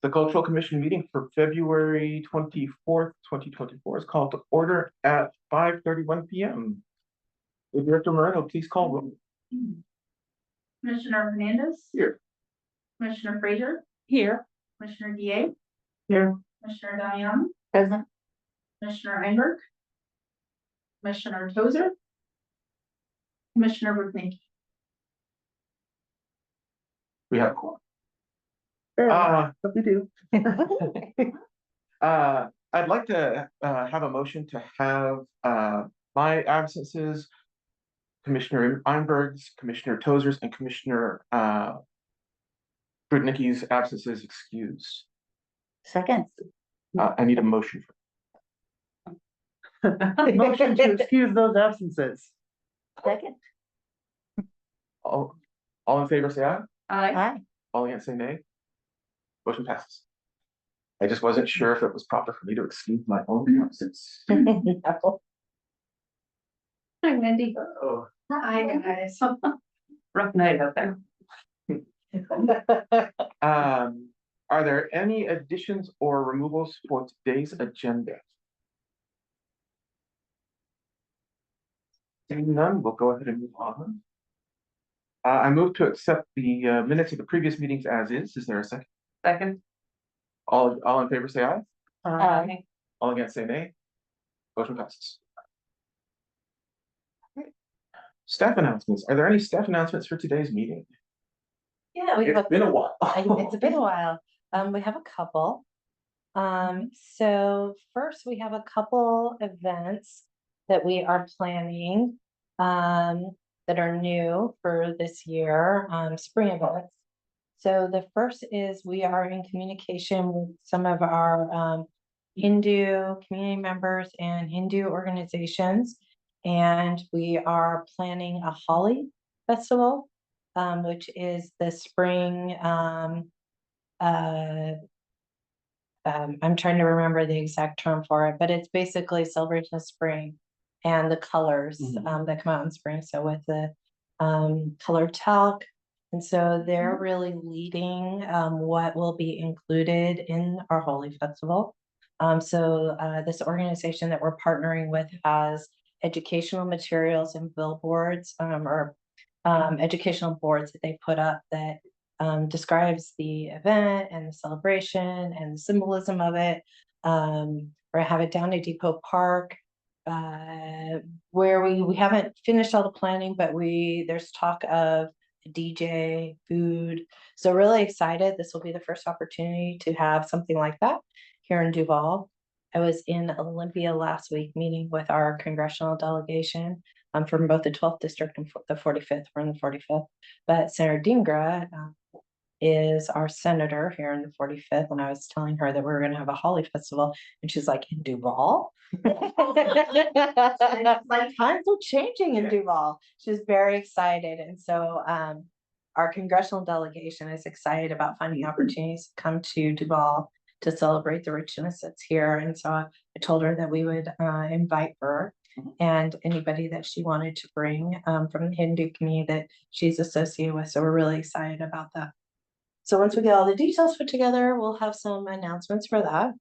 The Cultural Commission meeting for February 24th, 2024 is called to order at 5:31 p.m. Would Director Moreno please call roll? Commissioner Hernandez. Here. Commissioner Frazier. Here. Commissioner DA. Here. Commissioner Diane. Present. Commissioner Einberg. Commissioner Tozer. Commissioner Rupnik. We have a quorum. We do. I'd like to have a motion to have my absences, Commissioner Einberg's, Commissioner Tozer's, and Commissioner Rudnicki's absences excused. Second. I need a motion. Motion to excuse those absences. Second. All in favor, say aye. Aye. All against, say nay. Motion passes. I just wasn't sure if it was proper for me to excuse my own absence. No. Hi, Wendy. Oh. Hi, guys. Rough night out there. Are there any additions or removals for today's agenda? Seeing none, we'll go ahead and move on. I move to accept the minutes of the previous meetings as is. Is there a second? Second. All in favor, say aye. Aye. All against, say nay. Motion passes. Staff announcements. Are there any staff announcements for today's meeting? Yeah, we have It's been a while. it's been a while. We have a couple. So first we have a couple events that we are planning that are new for this year, spring events. So the first is we are in communication with some of our Hindu community members and Hindu organizations, and we are planning a Holi festival, which is the spring. I'm trying to remember the exact term for it, but it's basically celebration of spring and the colors that come out in spring. So with the colored talc. And so they're really leading what will be included in our Holi festival. So this organization that we're partnering with has educational materials and billboards or educational boards that they put up that describes the event and the celebration and the symbolism of it. Or have it down at Depot Park, where we haven't finished all the planning, but there's talk of a DJ, food. So really excited. This will be the first opportunity to have something like that here in Duvall. I was in Olympia last week meeting with our congressional delegation from both the 12th district and the 45th. We're in the 45th, but Senator Dingra is our senator here in the 45th, and I was telling her that we were going to have a Holi festival, and she's like, in Duvall? Like times are changing in Duvall. She's very excited, and so our congressional delegation is excited about finding opportunities to come to Duvall to celebrate the richness that's here. And so I told her that we would invite her and anybody that she wanted to bring from the Hindu community that she's associated with. So we're really excited about that. So once we get all the details put together, we'll have some announcements for that.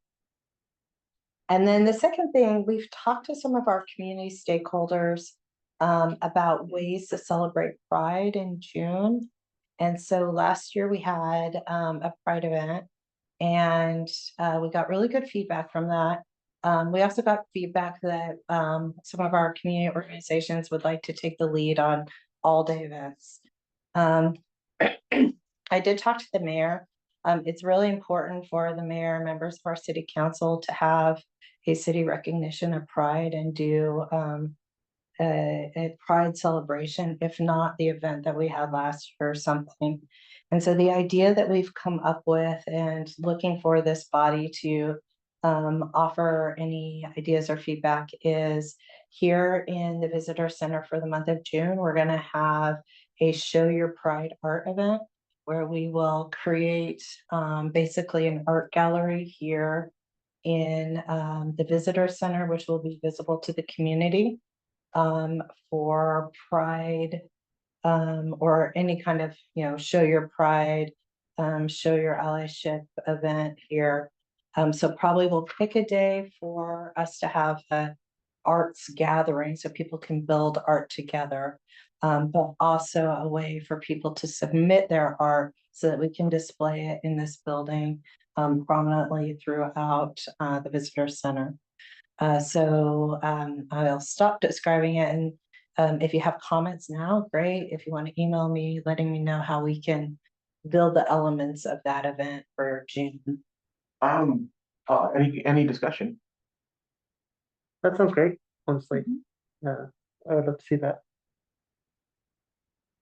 And then the second thing, we've talked to some of our community stakeholders about ways to celebrate Pride in June. And so last year we had a Pride event, and we got really good feedback from that. We also got feedback that some of our community organizations would like to take the lead on all-day events. I did talk to the mayor. It's really important for the mayor and members of our city council to have a city recognition of Pride and do a Pride celebration, if not the event that we had last year or something. And so the idea that we've come up with and looking for this body to offer any ideas or feedback is here in the visitor center for the month of June. We're going to have a Show Your Pride art event where we will create basically an art gallery here in the visitor center, which will be visible to the community for Pride or any kind of, show your pride Show Your Allyship event here. So probably we'll pick a day for us to have a arts gathering so people can build art together. But also a way for people to submit their art so that we can display it in this building prominently throughout the visitor center. I'll stop describing it, and if you have comments now, great. If you want to email me, letting me know how we can build the elements of that event for June. Any discussion? That sounds great, honestly. Yeah, I would love to see that.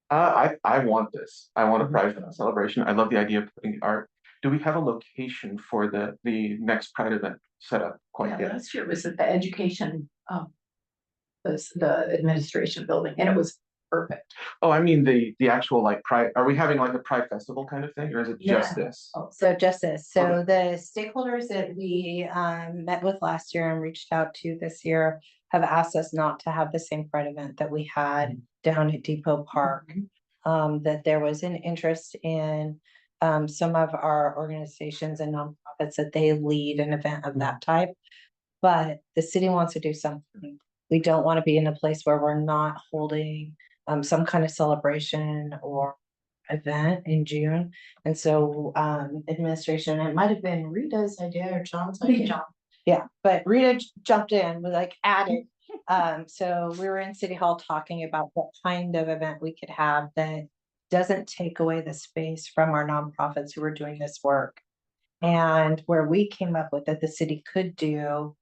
I want this. I want a Mhm. Pride celebration. I love the idea of putting art. Do we have a location for the next Pride event set up quite Yeah, yet? last year was at the education, the administration building, and it was perfect. Oh, I mean the actual like Pride. Are we having like a Pride festival kind of thing, or is it just Yeah. this? So just this, so Okay. the stakeholders that we met with last year and reached out to this year have asked us not to have the same Pride event that we had down at Depot Park. That there was an interest in some of our organizations and nonprofits that they lead an event of that type. But the city wants to do something. We don't want to be in a place where we're not holding some kind of celebration or event in June. And so administration, it might have been Rita's idea or John's idea. Yeah, but Rita jumped in, was like added. So we were in City Hall talking about what kind of event we could have that doesn't take away the space from our nonprofits who are doing this work. And where we came up with that the city could do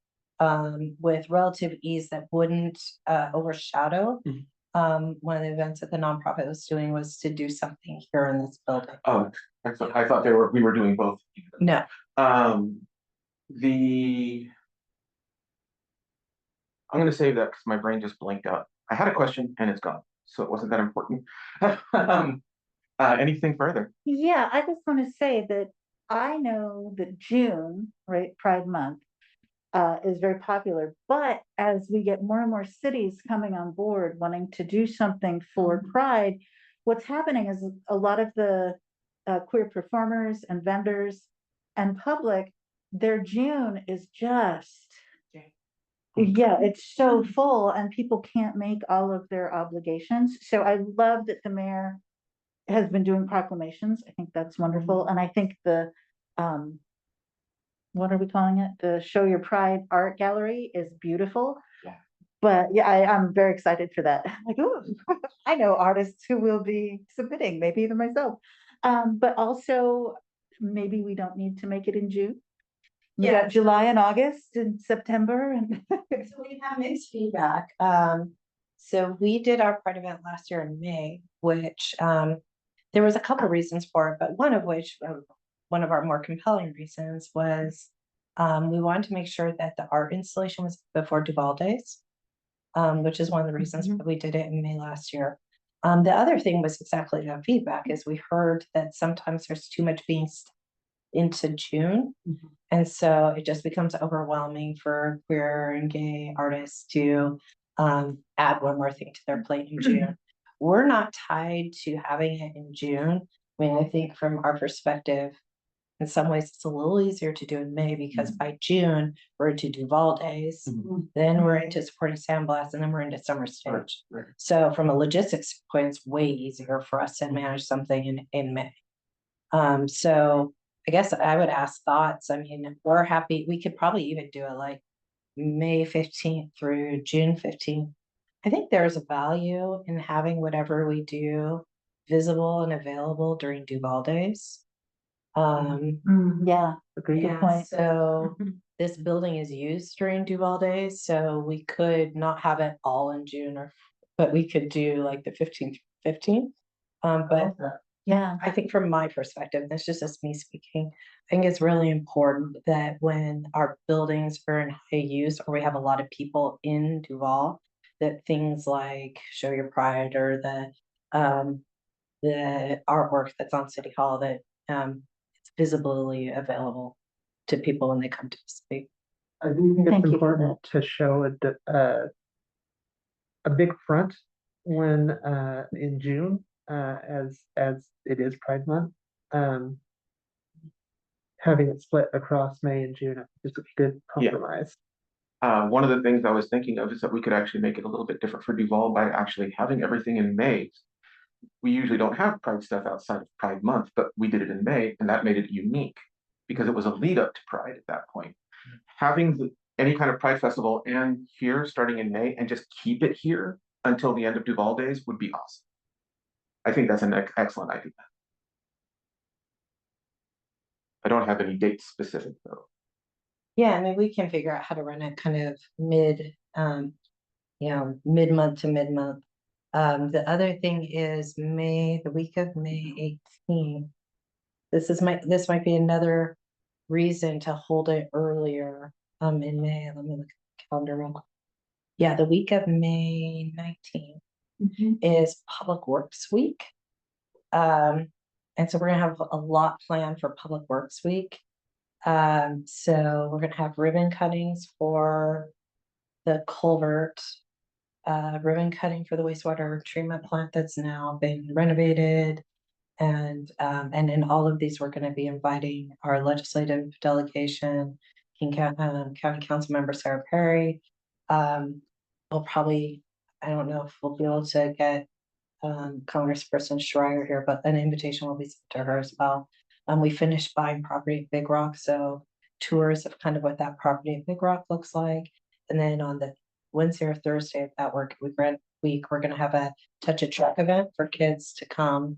with relative ease that wouldn't overshadow. One of the events that the nonprofit was doing was to do something here in this building. Oh, I thought we were doing both. No, I'm gonna save that because my brain just blanked out. I had a question and it's gone, so it wasn't that important. Anything further? Yeah, I just want to say that I know that June, right, Pride Month, is very popular. But as we get more and more cities coming on board wanting to do something for Pride, what's happening is a lot of the queer performers and vendors and public, their June is just, yeah, it's so full and people can't make all of their obligations. So I love that the mayor has been doing proclamations. I think that's wonderful. And I think the, what are we calling it? The Show Your Pride Art Gallery is beautiful. Yeah. But yeah, I'm very excited for that. Like, oh, I know artists who will be submitting, maybe even myself. But also maybe we don't need to make it in June. We got July and August and September and so we have mixed feedback. So we did our Pride event last year in May, which there was a couple of reasons for it, but one of which, one of our more compelling reasons was we wanted to make sure that the art installation was before Duvall Days, which is one of the reasons that we did it in May last year. The other thing was exactly that feedback is we heard that sometimes there's too much being into June. And so it just becomes overwhelming for queer and gay artists to add one more thing to their plate in June. We're not tied to having it in June. I mean, I think from our perspective, in some ways, it's a little easier to do in May because by June, we're into Duvall Days, then we're into supporting Sandblast, and then we're into Summer Stage. Right. So from a logistics point, it's way easier for us to manage something in May. So I guess I would ask thoughts. I mean, we're happy. We could probably even do it like May 15th through June 15th. I think there's a value in having whatever we do visible and available during Duvall Days. yeah, Okay. good point. So this building is used during Duvall Days, so we could not have it all in June, but we could do like the 15th. But Yeah. I think from my perspective, that's just me speaking. I think it's really important that when our buildings are in high use or we have a lot of people in Duvall, that things like Show Your Pride or the artwork that's on City Hall, that it's visibly available to people when they come to the city. I do think Thank it's you for important to show a big front when in June, as it is Pride Month. having it split across May and June is a good compromise. One of the things I was thinking of is that we could actually make it a little bit different for Duvall by actually having everything in May. We usually don't have Pride stuff outside of Pride month, but we did it in May, and that made it unique because it was a lead up to Pride at that point. Having any kind of Pride festival and here starting in May and just keep it here until the end of Duvall days would be awesome. I think that's an excellent idea. I don't have any dates specific though. Yeah, I mean, we can figure out how to run it kind of mid-month to mid-month. The other thing is the week of May 18th. This might be another reason to hold it earlier, in May. Let me look at the calendar real quick. Yeah, the week of May 19th is Public Works Week. And so we're gonna have a lot planned for Public Works Week. So we're gonna have ribbon cuttings for the culvert, ribbon cutting for the wastewater treatment plant that's now been renovated. And in all of these, we're gonna be inviting our legislative delegation, County Council Member Sarah Perry. We'll probably, I don't know if we'll be able to get Congressperson Schreier here, but an invitation will be sent to her as well. We finished buying property at Big Rock, so tours of kind of what that property at Big Rock looks like. And then on the Wednesday or Thursday of that week, we're gonna have a Touch a Truck event for kids to come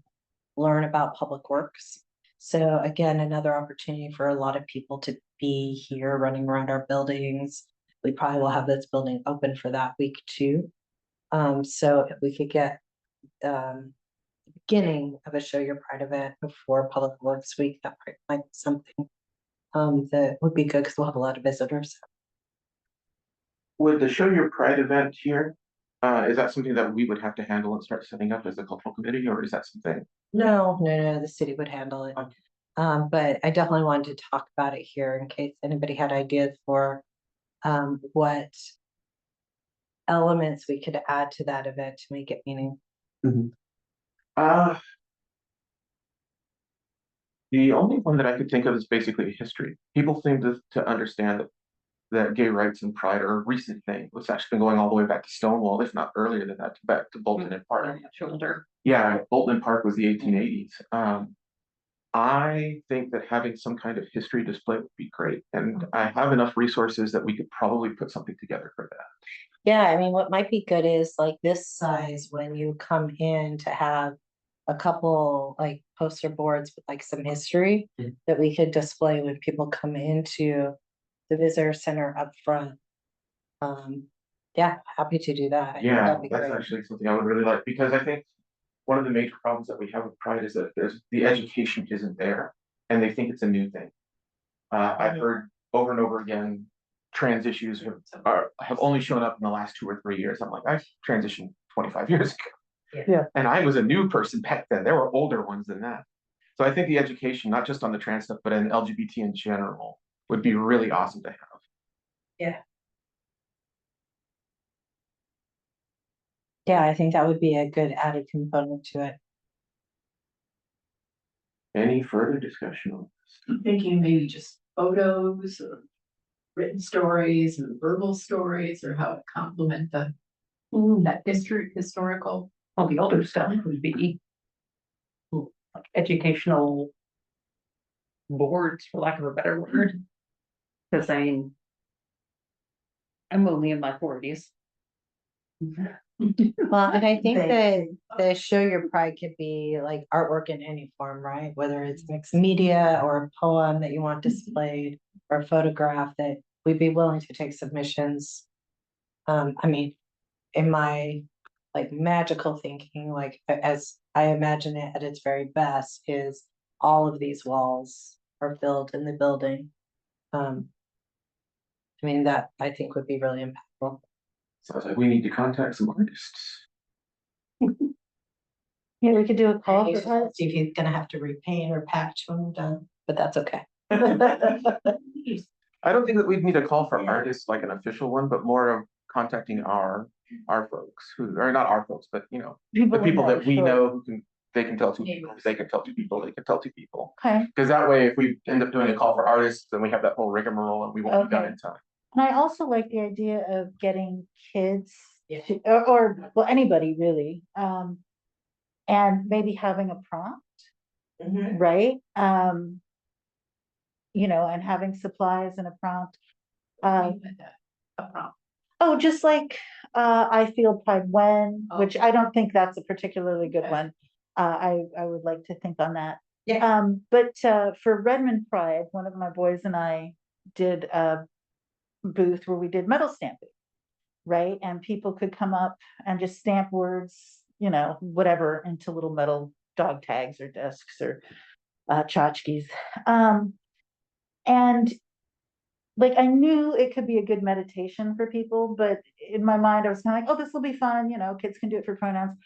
learn about public works. So again, another opportunity for a lot of people to be here running around our buildings. We probably will have this building open for that week too. So if we could get beginning of a Show Your Pride event before Public Works Week, that might be something that would be good because we'll have a lot of visitors. Would the Show Your Pride event here, is that something that we would have to handle and start setting up as a cultural committee, or is that something? No, the city would handle it. Okay. But I definitely wanted to talk about it here in case anybody had ideas for what elements we could add to that event to make it meaningful. The only one that I could think of is basically history. People seem to understand that gay rights and pride are a recent thing. It's actually been going all the way back to Stonewall, if not earlier than that, back to Bolton and Park. Shoulder. Yeah, Bolton and Park was the 1880s. I think that having some kind of history display would be great, and I have enough resources that we could probably put something together for that. Yeah, I mean, what might be good is like this size when you come in to have a couple like poster boards with like some history that we could display when people come into the visitor center up front. Yeah, happy to do that. I think Yeah, that'd be that's great. actually something I would really like, because I think one of the major problems that we have with pride is that the education isn't there, and they think it's a new thing. I've heard over and over again, trans issues have only shown up in the last 2 or 3 years. I'm like, I transitioned 25 years ago. Yeah. And I was a new person back then. There were older ones than that. So I think the education, not just on the trans stuff, but in LGBT in general, would be really awesome to have. Yeah, I think that would be a good added component to it. Any further discussion on this? I'm thinking maybe just photos or written stories and verbal stories, or how it complement that historical. Well, the older stuff would be like educational boards, for lack of a better word. Because I'm only in my 40s. Well, and I think that the Show Your Pride could be like artwork in any form, right? Whether it's mixed media or a poem that you want displayed or a photograph, that we'd be willing to take submissions. I mean, in my like magical thinking, like as I imagine it at its very best, is all of these walls are filled in the building. I mean, that I think would be really impactful. Sounds like we need to contact some artists. Yeah, we could do a call for See pride. if he's gonna have to repaint or patch when we're done, but that's okay. I don't think that we'd need a call for artists, like an official one, but more of contacting our folks who are not our folks, but the people that we know who can they can tell two people, they can tell two people, they can tell two people. Okay. Because that way, if we end up doing a call for artists, then we have that whole rigmarole and we won't be done Okay. in time. And I also like the idea of getting kids Yeah. or well, anybody really, and maybe having a prompt, right? You know, and having supplies and a prompt. A prompt. Oh, just like, I feel pride when, which Okay. I don't think that's a particularly good Okay. one. I would like to think on that. Yeah. But, for Redmond Pride, one of my boys and I did a booth where we did metal stamping. Right? And people could come up and just stamp words, you know, whatever, into little metal dog tags or discs or tchotchkes. And like I knew it could be a good meditation for people, but in my mind I was kind of like, oh, this will be fun, you know, kids can do it for pronouns.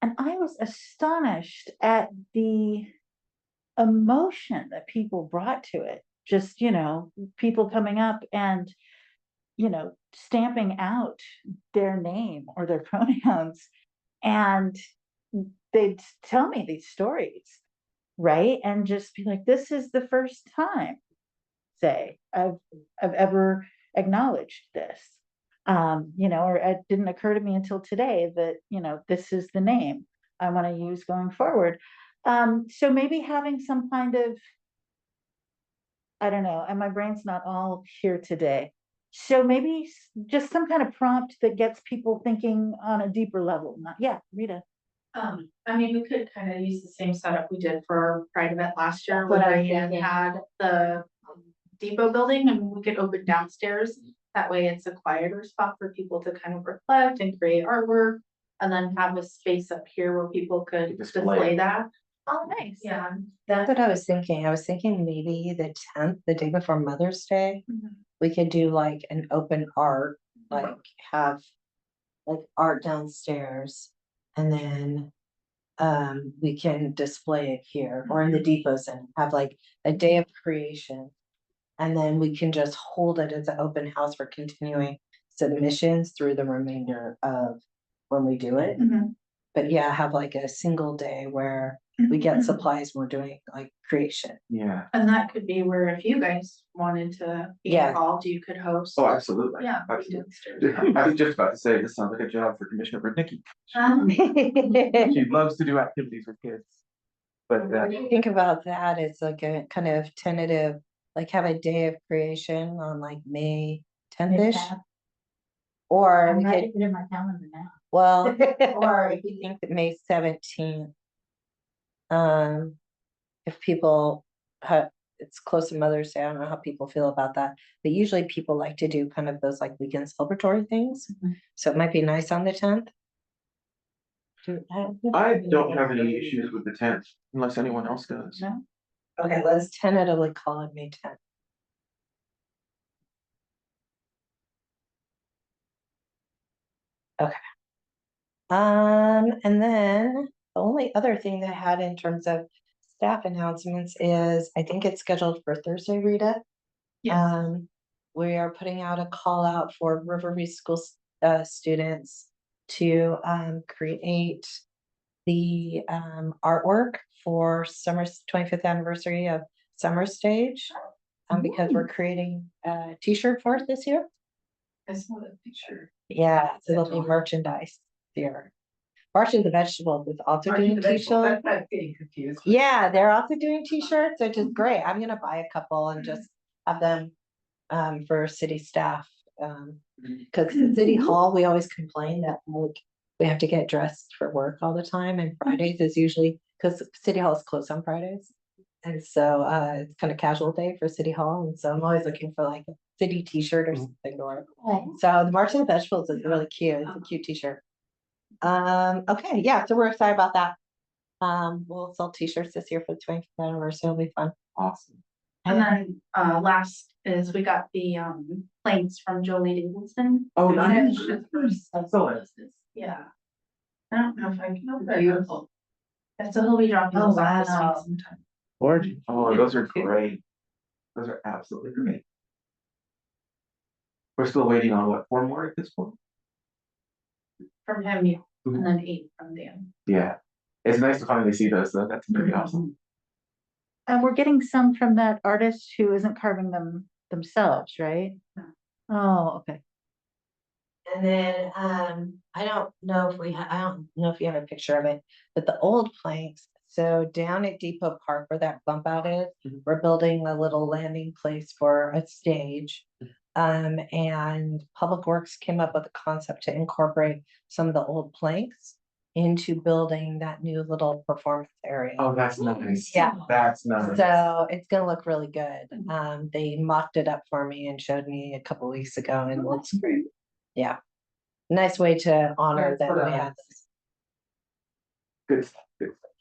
And I was astonished at the emotion that people brought to it. Just, you know, people coming up and, you know, stamping out their name or their pronouns. And they'd tell me these stories, right? And just be like, this is the first time, say, I've ever acknowledged this. You know, or it didn't occur to me until today that, you know, this is the name I want to use going forward. So maybe having some kind of, I don't know, and my brain's not all here today. So maybe just some kind of prompt that gets people thinking on a deeper level. Not, yeah, Rita. I mean, we could kind of use the same setup we did for our Pride event last year, That's where what I was Diane thinking. had the depot building, and we could open downstairs. That way it's a quieter spot for people to kind of reflect and create artwork. And then have a space up here where people could display that. Oh, nice. Yeah. That's what I was thinking. I was thinking maybe the 10th, the day before Mother's Day, we could do like an open art, like have like art downstairs. And then we can display it here or in the depot center, have like a day of creation. And then we can just hold it as an open house for continuing submissions through the remainder of when we do it. But yeah, have like a single day where we get supplies, we're doing like creation. Yeah. And that could be where if you guys wanted to be Yeah. involved, you could host. Oh, absolutely. Yeah. be Absolutely. downstairs. I was just about to say, this sounds like a job for Commissioner Rudnicki. What She loves to do activities with kids. But do you think about that? It's like a kind of tentative, like have a day of creation on like May 10th-ish. Or I'm we ready could, to put it in my calendar now. well, or if you think that May 17th. If people have, it's close to Mother's Day, I don't know how people feel about that, but usually people like to do kind of those like weekend celebratory things. So it might be nice on the 10th. I don't have any issues with the 10th unless anyone else does. No? Okay, let's tentatively call it May 10th. Okay. And then the only other thing that I had in terms of staff announcements is I think it's scheduled for Thursday, Rita. Yes. We are putting out a call out for Riverview School students to create the artwork for summer's 25th anniversary of Summer Stage. Because we're creating a t-shirt for it this year. I saw that picture. Yeah, so there'll be merchandise here. March of the Vegetables is also doing t-shirts. I'm getting confused. Yeah, they're also doing t-shirts, which is great. I'm gonna buy a couple and just have them for city staff. Because in City Hall, we always complain that like we have to get dressed for work all the time, and Fridays is usually because City Hall is closed on Fridays. And so it's kind of casual day for City Hall. And so I'm always looking for like a city t-shirt or something to wear. So the March of the Vegetables is really cute. It's a cute t-shirt. Okay, yeah, so we're excited about that. We'll sell t-shirts this year for the 25th anniversary. It'll be fun. Awesome. And then last is we got the planes from Jolie Davidson. Oh, nice. Excellent. Yeah. I don't know if I can. Beautiful. Yeah, so he'll be dropping Oh, those off this wow. week sometime. Gorgeous. Oh, those are great. Those are absolutely great. We're still waiting on what, 4 more at this point? From him, yeah, and then 8 from Dan. Yeah. It's nice to finally see those, though. That's pretty awesome. And we're getting some from that artist who isn't carving them themselves, right? Oh, okay. And then, I don't know if I don't know if you have a picture of it, but the old planks. So down at Depot Park where that bump out is, we're building a little landing place for a stage. And Public Works came up with a concept to incorporate some of the old planks into building that new little performance area. Oh, that's nice. Yeah. That's nice. So it's gonna look really good. They mocked it up for me and showed me a couple weeks ago and it looks great. Yeah. Nice way to honor Yeah, that we nice. had this. Good stuff. Good stuff.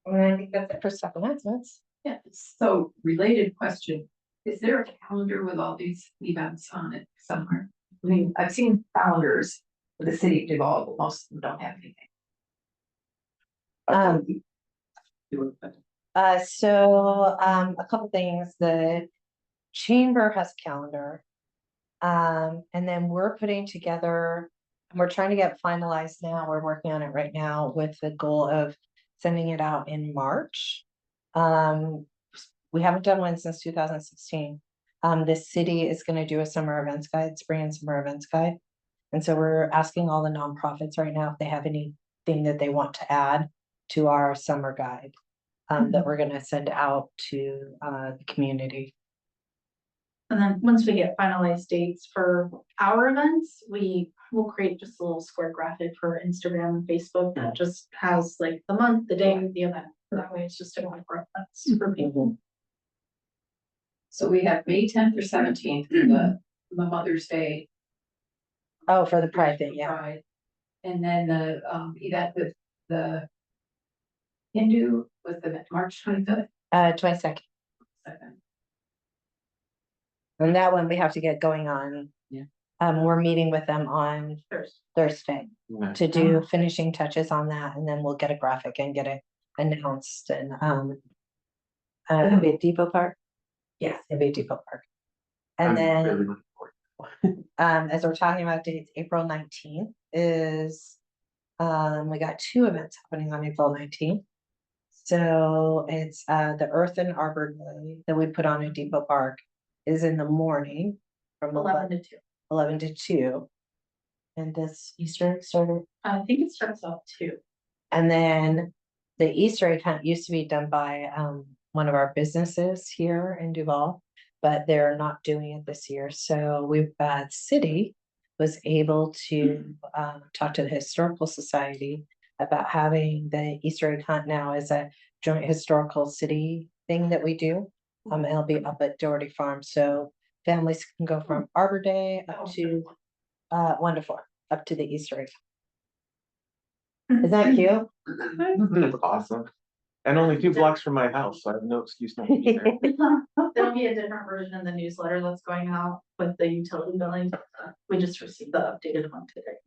And I think that's it for stuff announcements. Yeah, so related question, is there a calendar with all these events on it somewhere? I mean, I've seen calendars for the city of Duvall, but most of them don't have anything. A couple things, the chamber has a calendar. And then we're putting together, we're trying to get finalized now, we're working on it right now with the goal of sending it out in March. We haven't done one since 2016. The city is gonna do a summer events guide, spring and summer events guide. And so we're asking all the nonprofits right now if they have anything that they want to add to our summer guide. That we're gonna send out to the community. And then once we get finalized dates for our events, we will create just a little square graphic for Instagram and Facebook that just has like the month, the day of the event. That way it's just a one reference for people. So we have May 10th or 17th for the Mother's Day. Oh, for the Pride thing, yeah. Pride. And then the event with the Hindu was the March 25th. 22nd. And that one we have to get going on. Yeah. We're meeting with them on Thursday Nice. to do finishing touches on that, and then we'll get a graphic and get it announced and it'll be at Depot Park. Yes, it'll be at Depot Park. And I'm then really looking forward. as we're talking about dates, April 19th is we got 2 events happening on April 19th. So it's the Earth and Arbor Day that we put on at Depot Park is in the morning from 11 to 2. 11 to 2. And this Easter started. I think it starts off 2. And then the Easter egg hunt used to be done by one of our businesses here in Duvall, but they're not doing it this year. So we've city was able to talk to the Historical Society about having the Easter egg hunt now as a joint historical city thing that we do. It'll be up at Doherty Farm, so families can go from Arbor Day up to 1 to 4, up to the Easter egg. Is that cute? That's awesome. And only 2 blocks from my house, so I have no excuse not to be there. There'll be a different version in the newsletter that's going out with the utility billing. We just received the updated one today.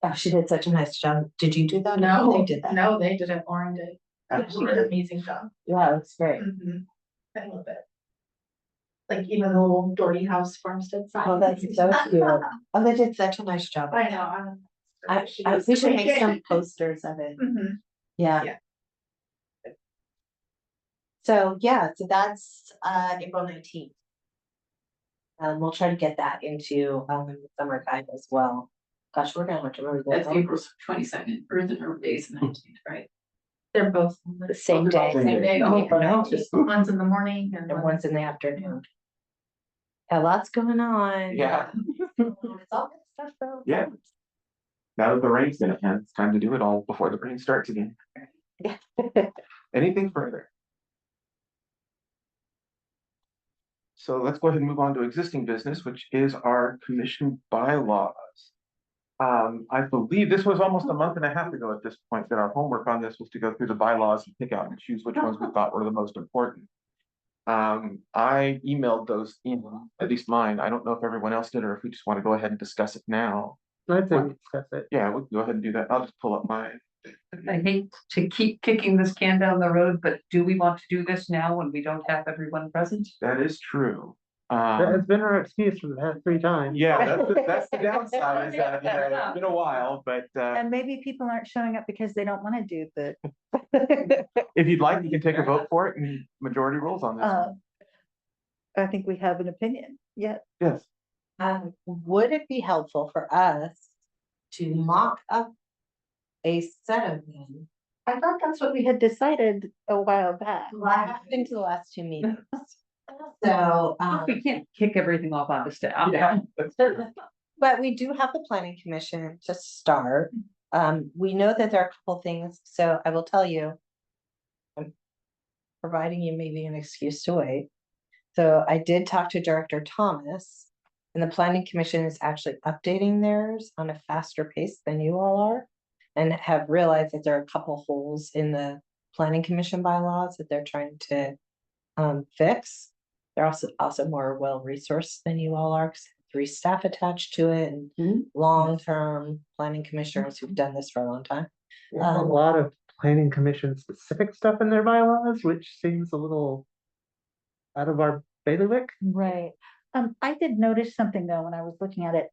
Oh, she did such a nice job. Did you do that? No, They did that. No, they did it. Lauren did. She did an amazing job. Yeah, it's great. I love it. Like even the little Doherty House farmstead sign. Oh, that's so cute. Oh, they did such a nice job. I know. We should make some posters of it. Mhm. Yeah. Yeah. So, yeah, so that's April 19th. We'll try to get that into the summer guide as well. Gosh, we're gonna have to remember That's that. April 22nd, Earth and Arbor Day is the 19th, right? They're both The same day. Same day. Oh, April no. 19th, just one's in the morning and and one's in the afternoon. Yeah, lots going on. Yeah. It's all good stuff though. Yeah. Now that the rain's gonna end, it's time to do it all before the rain starts again. Yeah. Anything further? So let's go ahead and move on to existing business, which is our commission bylaws. I believe this was almost a month and a half ago at this point that our homework on this was to go through the bylaws and pick out and choose which ones we thought were the most important. I emailed those in, at least mine. I don't know if everyone else did or if we just want to go ahead and discuss it now. I'd say we discuss it. Yeah, we can go ahead and do that. I'll just pull up mine. I hate to keep kicking this can down the road, but do we want to do this now when we don't have everyone present? That is true. That has been our excuse for the past 3 times. Yeah, that's the downside is that, it's been a while, but, And maybe people aren't showing up because they don't want to do the. if you'd like, you can take a vote for it and majority rules on this one. I think we have an opinion, yeah. Yes. Would it be helpful for us to mock up a set of them? I thought that's what we had decided a while back. Into the last 2 meetings. So, We can't kick everything off on the staff. Yeah. but we do have the planning commission to start. We know that there are a couple things, so I will tell you. I'm providing you maybe an excuse to wait. So I did talk to Director Thomas, and the planning commission is actually updating theirs on a faster pace than you all are. And have realized that there are a couple holes in the planning commission bylaws that they're trying to fix. They're also more well-resourced than you all are, 'cause 3 staff attached to it and long-term planning commissioners who've done this for a long time. There's a lot of planning commission specific stuff in their bylaws, which seems a little out of our bailiwick. Right. I did notice something though, when I was looking at it.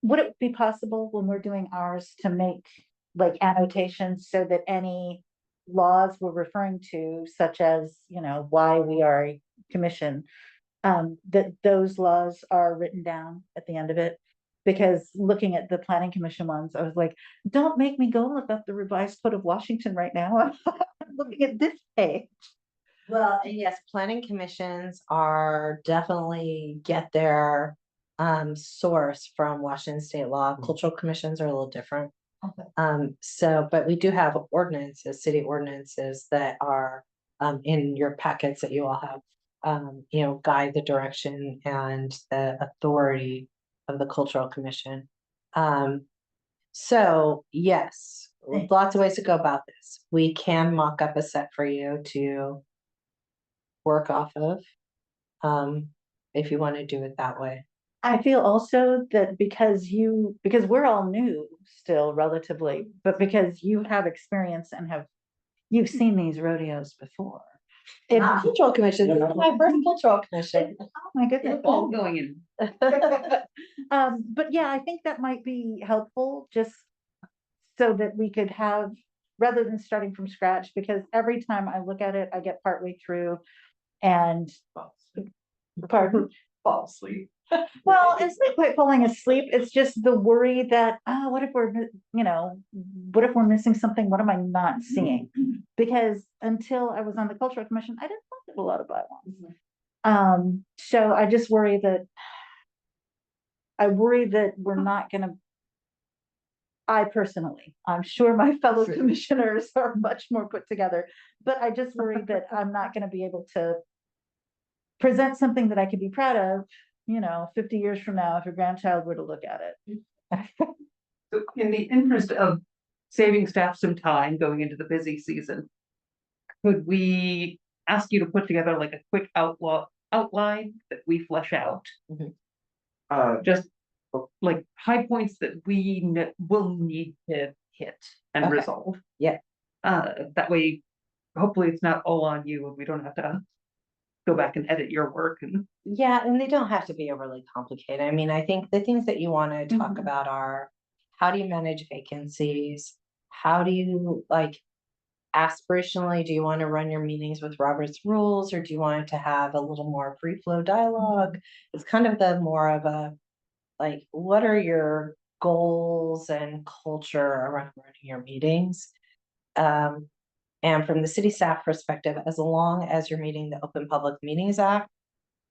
Would it be possible when we're doing ours to make like annotations so that any laws we're referring to, such as, why we are a commission, that those laws are written down at the end of it? Because looking at the planning commission ones, I was like, don't make me go look up the revised code of Washington right now. I'm looking at this page. Well, and yes, planning commissions are definitely get their source from Washington state law. Cultural commissions are a little different. So, but we do have ordinances, city ordinances that are in your packets that you all have, guide the direction and the authority of the cultural commission. So yes, lots of ways to go about this. We can mock up a set for you to work off of, if you want to do it that way. I feel also that because we're all new still relatively, but because you have experience and you've seen these rodeos before. Cultural commission, this is my first cultural commission. Oh my goodness. All going in. But yeah, I think that might be helpful just so that we could have, rather than starting from scratch, because every time I look at it, I get partway through and pardon. Fall asleep. Well, it's not quite falling asleep. It's just the worry that, what if what if we're missing something? What am I not seeing? Because until I was on the cultural commission, I didn't look at a lot of bylaws. So I just worry that we're not gonna. I personally, I'm sure my fellow commissioners are much more put together, but I just worry that I'm not gonna be able to present something that I could be proud of, 50 years from now, if your grandchild were to look at it. So in the interest of saving staff some time going into the busy season, could we ask you to put together like a quick outline that we flesh out? Just like high points that we will need to hit and resolve. Yeah. That way, hopefully it's not all on you and we don't have to go back and edit your work. And yeah, and they don't have to be overly complicated. I mean, I think the things that you want to talk about are, how do you manage vacancies? How do you, aspirationally, do you want to run your meetings with Robert's rules, or do you want it to have a little more free flow dialogue? It's kind of the more of a, what are your goals and culture around running your meetings? And from the city staff perspective, as long as you're meeting the Open Public Meetings Act,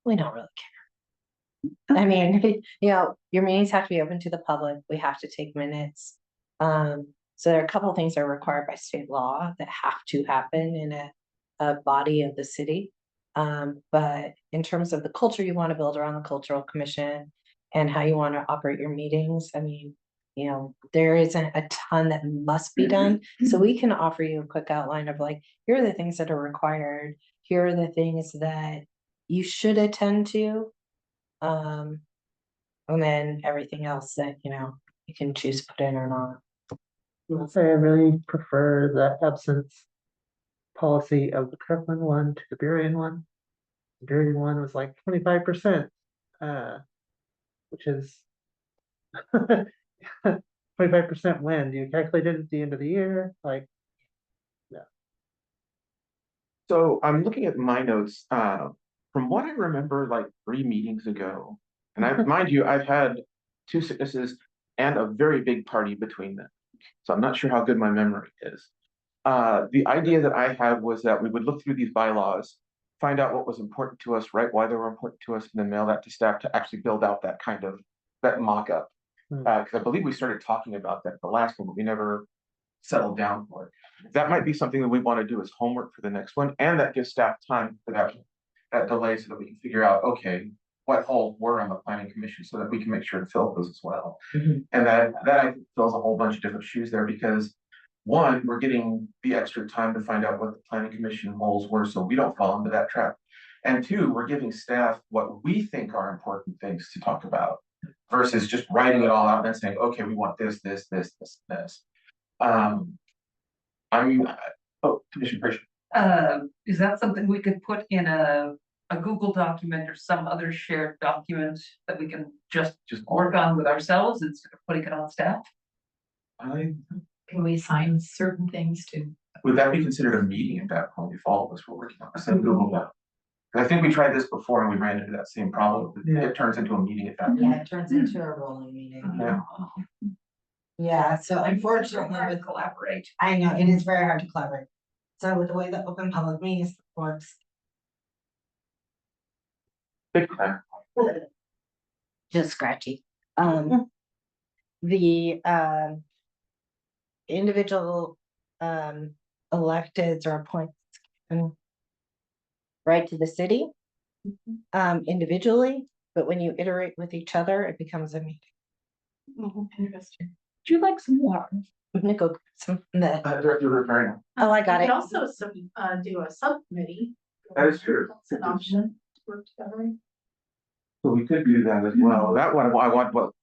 we don't really care. I mean, your meetings have to be open to the public. We have to take minutes. So there are a couple of things that are required by state law that have to happen in a body of the city. But in terms of the culture you want to build around the cultural commission and how you want to operate your meetings, I mean, there isn't a ton that must be done. So we can offer you a quick outline of here are the things that are required. Here are the things that you should attend to. And then everything else that, you can choose to put in or not. I'll say I really prefer the absence policy of the Kirkland one to the Burien one. During one was like 25%, which is 25% when? Do you calculate it at the end of the year? Like, So I'm looking at my notes, from what I remember, like 3 meetings ago. And I, mind you, I've had 2 sicknesses and a very big party between them. So I'm not sure how good my memory is. The idea that I had was that we would look through these bylaws, find out what was important to us, write why they were important to us, and then mail that to staff to actually build out that kind of, that mock-up. Because I believe we started talking about that the last one, but we never settled down for it. That might be something that we want to do as homework for the next one, and that gives staff time for that delay so that we can figure out, okay, what holes were on the planning commission so that we can make sure to fill those as well. And that I think fills a whole bunch of different shoes there because one, we're getting the extra time to find out what the planning commission holes were so we don't fall into that trap. And two, we're giving staff what we think are important things to talk about versus just writing it all out and saying, okay, we want this. I mean, Commissioner Frazier. Is that something we could put in a Google document or some other shared document that we can just work on with ourselves instead of putting it on staff? Can we assign certain things to? Would that be considered a meeting at that point if all of us were working on the same Google Doc? I think we tried this before and we ran into that same problem. It turns into a meeting at that point. Yeah, it turns into a rolling meeting. Yeah. Yeah, so unfortunately, Hard to collaborate. I know it is very hard to collaborate. So with the way the open public meetings works, Big time. just scratchy. The individual electeds or appointed right to the city individually, but when you iterate with each other, it becomes a meeting. Interesting. Would you like some water? Nickel, Director Rivera. Oh, I got We it. could also do a subcommittee. That is true. That's an option to work together. So we could do that as well. That one, I want, well,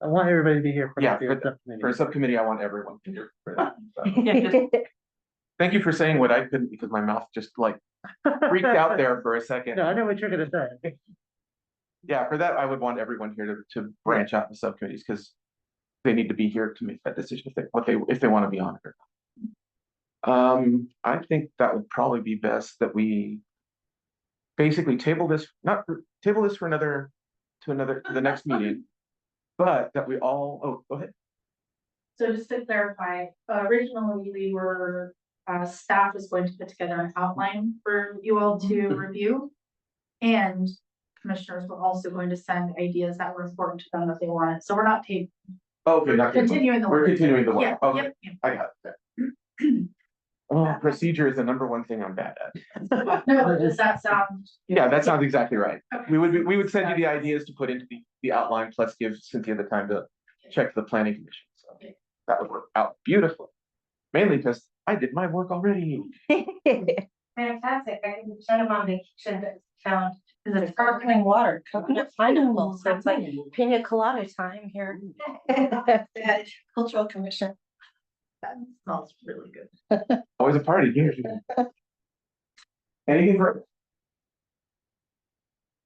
I want everybody to be here for Yeah, the subcommittee. for a subcommittee, I want everyone to hear for that. So, thank you for saying what I couldn't because my mouth just like freaked out there for a second. No, I know what you're gonna say. Yeah, for that, I would want everyone here to branch out the subcommittees because they need to be here to make that decision if they want to be on it. I think that would probably be best that we basically table this for the next meeting, but that we all, go ahead. So just to clarify, originally we were, staff was going to put together an outline for you all to review. And commissioners were also going to send ideas that were important to them that they wanted. So we're not Okay, not continuing the we're work. continuing the Yeah, work. Okay, yep, yep. I got that. Oh, procedure is the number one thing I'm bad at. No, does that sound? Yeah, that sounds exactly right. Okay. We would send you the ideas to put into the outline, plus give Cynthia the time to check the planning commission. So Okay. that would work out beautifully. Mainly because I did my work already. Fantastic. I can send them on vacation that found the sparkling water, coconut pineapple. So it's like pina colada time here. At Cultural Commission. That smells really good. Always a party here. Anything for?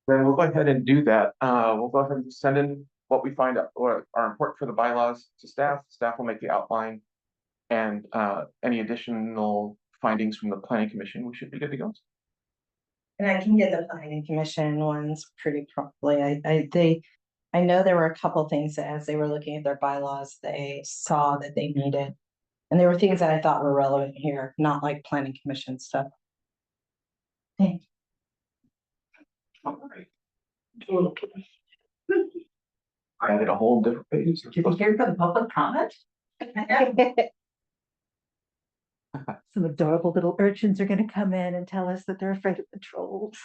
Then we'll go ahead and do that. We'll go ahead and send in what we find out or are important for the bylaws to staff. Staff will make the outline. And any additional findings from the planning commission, we should be good to go. And I can get the planning commission ones pretty promptly. I know there were a couple things that as they were looking at their bylaws, they saw that they needed. And there were things that I thought were relevant here, not like planning commission stuff. All right. I added a whole different page. Did you hear from the public comment? Some adorable little urchins are gonna come in and tell us that they're afraid of the trolls.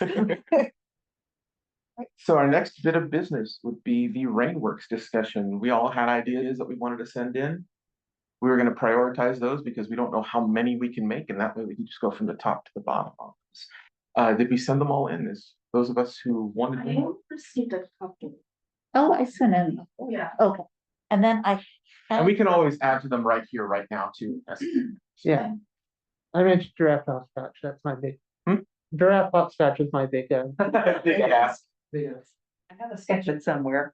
So our next bit of business would be the Rainworks discussion. We all had ideas that we wanted to send in. We were going to prioritize those because we don't know how many we can make, and that way we can just go from the top to the bottom of this. Did we send them all in? Is those of us who wanted I them? received a copy. Oh, I sent in. Yeah. Okay, and then And we can always add to them right here, right now, too. Yeah. I mentioned giraffe house couch, that's my big. Giraffe hopscotch is my big, Big ask. I have a sketch it somewhere.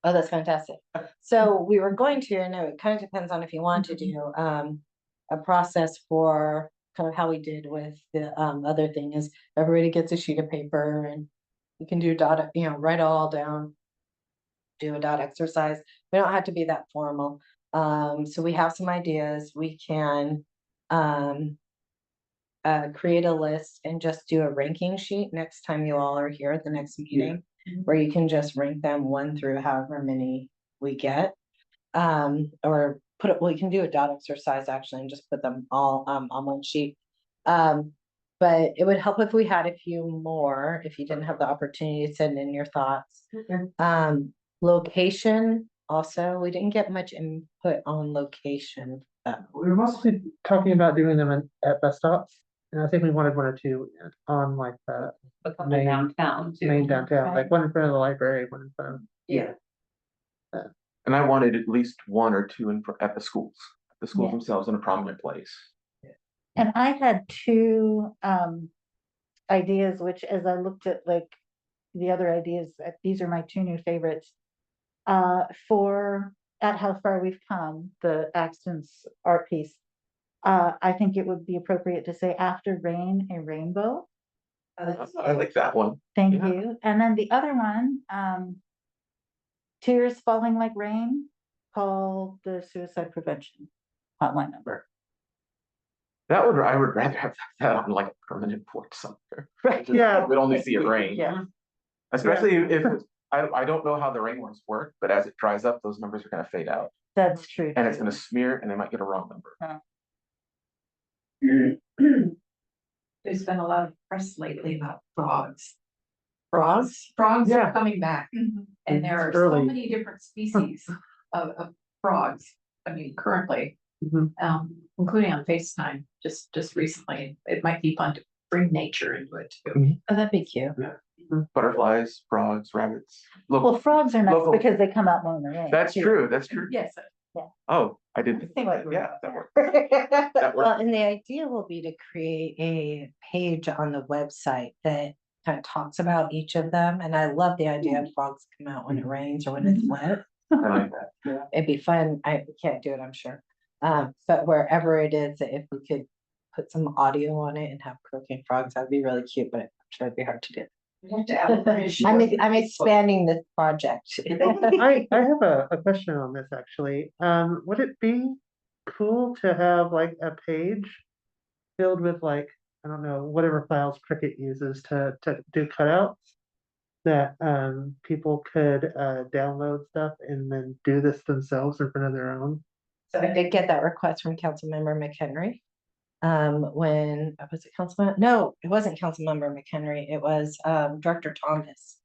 Oh, that's fantastic. So we were going to, and it kind of depends on if you want to do a process for kind of how we did with the other thing is everybody gets a sheet of paper and you can do dot, write it all down. Do a dot exercise. We don't have to be that formal. So we have some ideas. We can create a list and just do a ranking sheet next time you all are here at the next meeting. Where you can just rank them 1 through however many we get. Or put it, well, you can do a dot exercise actually and just put them all on one sheet. But it would help if we had a few more, if you didn't have the opportunity to send in your thoughts. Location, also, we didn't get much input on location. we were mostly talking about doing them at bus stops. And I think we wanted 1 or 2 on like the A couple Main- downtown too. main downtown, Right. like 1 in front of the library, 1 in front of. Yeah. And I wanted at least 1 or 2 at the schools Yeah. themselves in a prominent place. And I had 2 ideas, which as I looked at like the other ideas, these are my 2 new favorites. For At How Far We've Come, the Axton's art piece. I think it would be appropriate to say after rain, a rainbow. I like that one. Thank Yeah. you. And then the other one, tears falling like rain, call the suicide prevention hotline number. I would rather have that on like a permanent board somewhere. Right. Yeah. We'd only see it rain. Yeah. Especially if, I don't know how the rain ones work, but as it dries up, those numbers are gonna fade out. That's true. And it's too. gonna smear and they might get a wrong number. There's been a lot of press lately about frogs. Frogs? Frogs Yeah. are coming back, and there are It's so early. many different species of frogs. I mean, currently, Mhm. including on FaceTime, just recently. It might be fun to bring nature into it too. Oh, that'd be cute. Butterflies, frogs, rabbits. Well, Look, frogs are nice local- because they come out more in the rain. that's too. true, that's true. Yes, Oh, I didn't. See what you were Yeah, that doing worked. there. That Well, worked. and the idea will be to create a page on the website that kind of talks about each of them. And I love the idea of frogs come out when it rains or when it's wet. I like that. It'd be fun. We can't do it, I'm sure. But wherever it is, if we could put some audio on it and have croaking frogs, that'd be really cute, but I'm sure it'd be hard to do. we have to advertise. I'm expanding this project. I have a question on this actually. Would it be cool to have like a page filled with like, I don't know, whatever files Cricut uses to do cutouts? That people could download stuff and then do this themselves in front of their own. So I did get that request from Councilmember McHenry. When was it Councilman? No, it wasn't Councilmember McHenry. It was Director Thomas.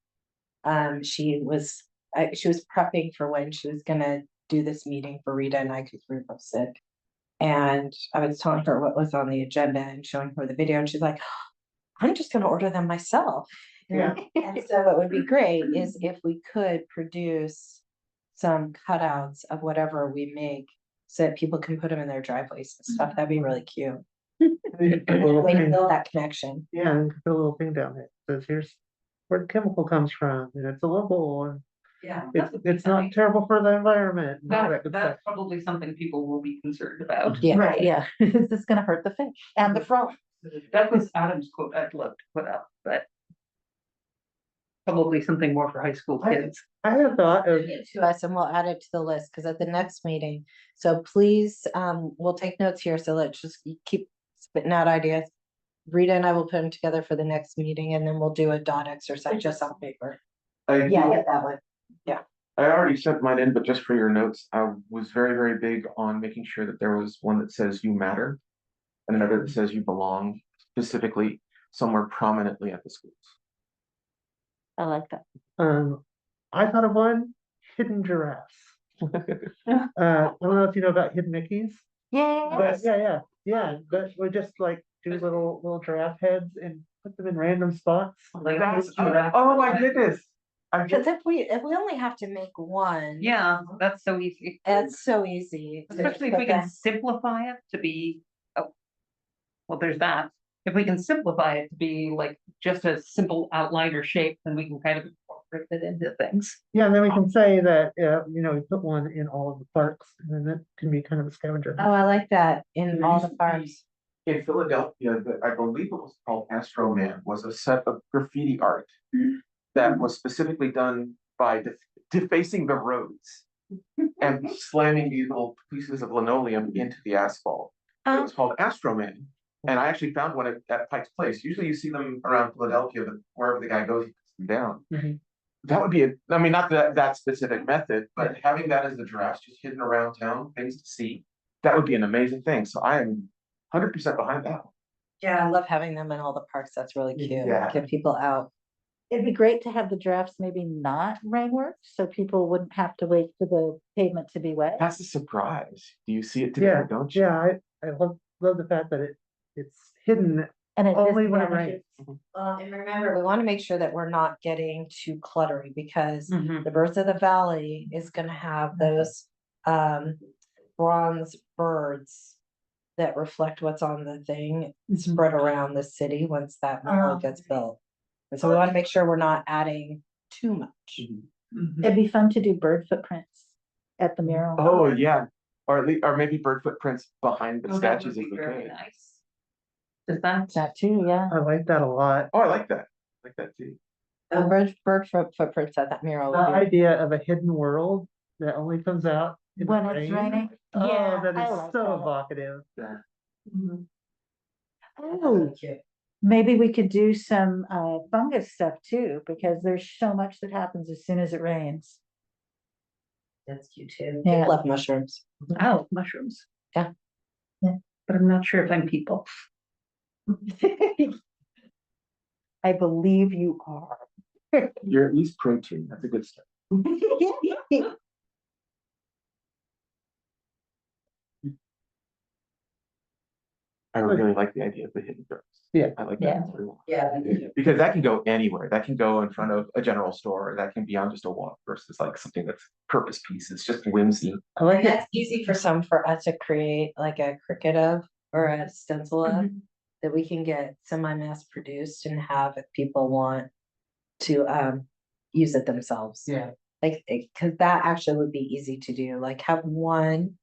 She was prepping for when she was gonna do this meeting for Rita and I because we were both sick. And I was telling her what was on the agenda and showing her the video, and she's like, I'm just gonna order them myself. Yeah. And so what would be great is if we could produce some cutouts of whatever we make so that people can put them in their driveways and stuff. That'd be really cute. You could put a little Way to thing- build that connection. Yeah, and put a little thing down there. Says here's where the chemical comes from, and it's a local, and Yeah. it's not terrible for the environment. and all that good stuff. That's probably something people will be concerned about. Yeah. Right, yeah. Is this gonna hurt the fish and the frog? That was Adam's quote I'd love to put up, but probably something more for high school kids. I had a thought of, Bring it to us and we'll add it to the list, because at the next meeting, so please, we'll take notes here, so let's just keep spitting out ideas. Rita and I will put them together for the next meeting, and then we'll do a dot exercise just on paper. I Yeah, that one. I already sent mine in, but just for your notes, I was very, very big on making sure that there was one that says you matter. And another that says you belong, specifically somewhere prominently at the schools. I like that. I thought of one, hidden giraffes. I don't know if you know about hidden Mickeys. Yeah. But yeah, but we just like do little giraffe heads and put them in random spots. Like, Oh my goodness. Because if we only have to make one. yeah, that's so easy. It's so easy. to Especially if put we can that- simplify it to be, oh, well, there's that. if we can simplify it to be like just a simple outline or shape, then we can kind of incorporate it into things. Yeah, and then we can say that, we put one in all of the parks, and then that can be kind of a scavenger. Oh, I like that in There all used the to be- parks. In Philadelphia, I believe it was called Astro Man, was a set of graffiti art that was specifically done by defacing the roads and slamming these little pieces of linoleum into the asphalt. It was called Astro Man. And I actually found one at Pike's Place. Usually you see them around Philadelphia, but wherever the guy goes, he puts them down. Mhm. That would be not that specific method, but having that as the giraffes just hidden around town, things to see, that would be an amazing thing. So I am 100% behind that one. Yeah, I love having them in all the parks. That's really cute. Yeah. Get people out. It'd be great to have the giraffes maybe not rainwork, so people wouldn't have to wait for the pavement to be wet. That's a surprise. Do you see it today, Yeah, don't you? yeah, I love the fact that it's hidden And it only when it vanishes. rains. Well, and remember, we want to make sure that we're not getting too cluttery because Mhm. the Birds of the Valley is gonna have those bronze birds that reflect what's on the thing spread around the city once that mural gets built. And so we want to make sure we're not adding too much. Mhm. It'd be fun to do bird footprints at the mural. Oh, yeah. Or maybe bird footprints behind the Oh, that would statues be if we very could. nice. Does that? That too, yeah. I like that a lot. Oh, I like that. I like that too. Bird footprints at that mural. The would be- idea of a hidden world that only comes out in the When it's rain. raining. Oh, Yeah, that I is like so that. evocative. Oh, maybe we could do some fungus stuff too, because there's so much that happens as soon as it rains. That's cute too. Yeah. Love mushrooms. Oh, mushrooms. Yeah. Yeah. But I'm not sure if I'm people. I believe you are. You're at least protein. That's a good start. I really like the idea of the hidden birds. Yeah. I like Yeah. that. very much. Yeah. Because that can go anywhere. That can go in front of a general store. Or that can be on just a walk versus like something that's purpose piece. It's just whimsy. I like And it. that's easy for some for us to create like a cricket of or a stencil of that we can get semi-mass produced and have if people want to use it themselves. Yeah. Like, because that actually would be easy to do, like have one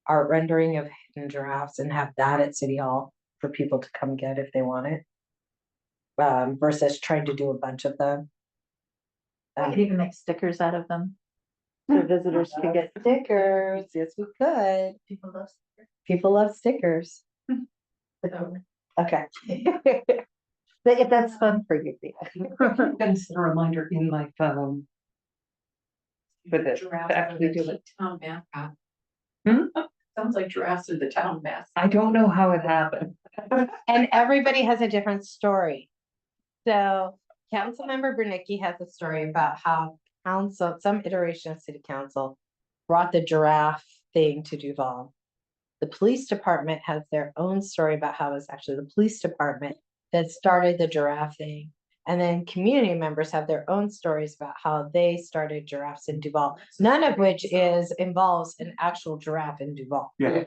art rendering of hidden giraffes and have that at City Hall for people to come get if they want it. Versus trying to do a bunch of them. We could even make stickers out of them. So visitors could get. Stickers, yes, we could. People love stickers. People love stickers. Okay. But if that's fun for you, Thea. I'm gonna set a reminder in my phone. For this, to actually do it. Town mascot. Hmm? Sounds like giraffes are the town mascot. I don't know how it happened. And everybody has a different story. So Councilmember Bernicki has a story about how council, some iteration of city council brought the giraffe thing to Duvall. The police department has their own story about how it was actually the police department that started the giraffe thing. And then community members have their own stories about how they started giraffes in Duvall, none of which involves an actual giraffe in Duvall. Yeah.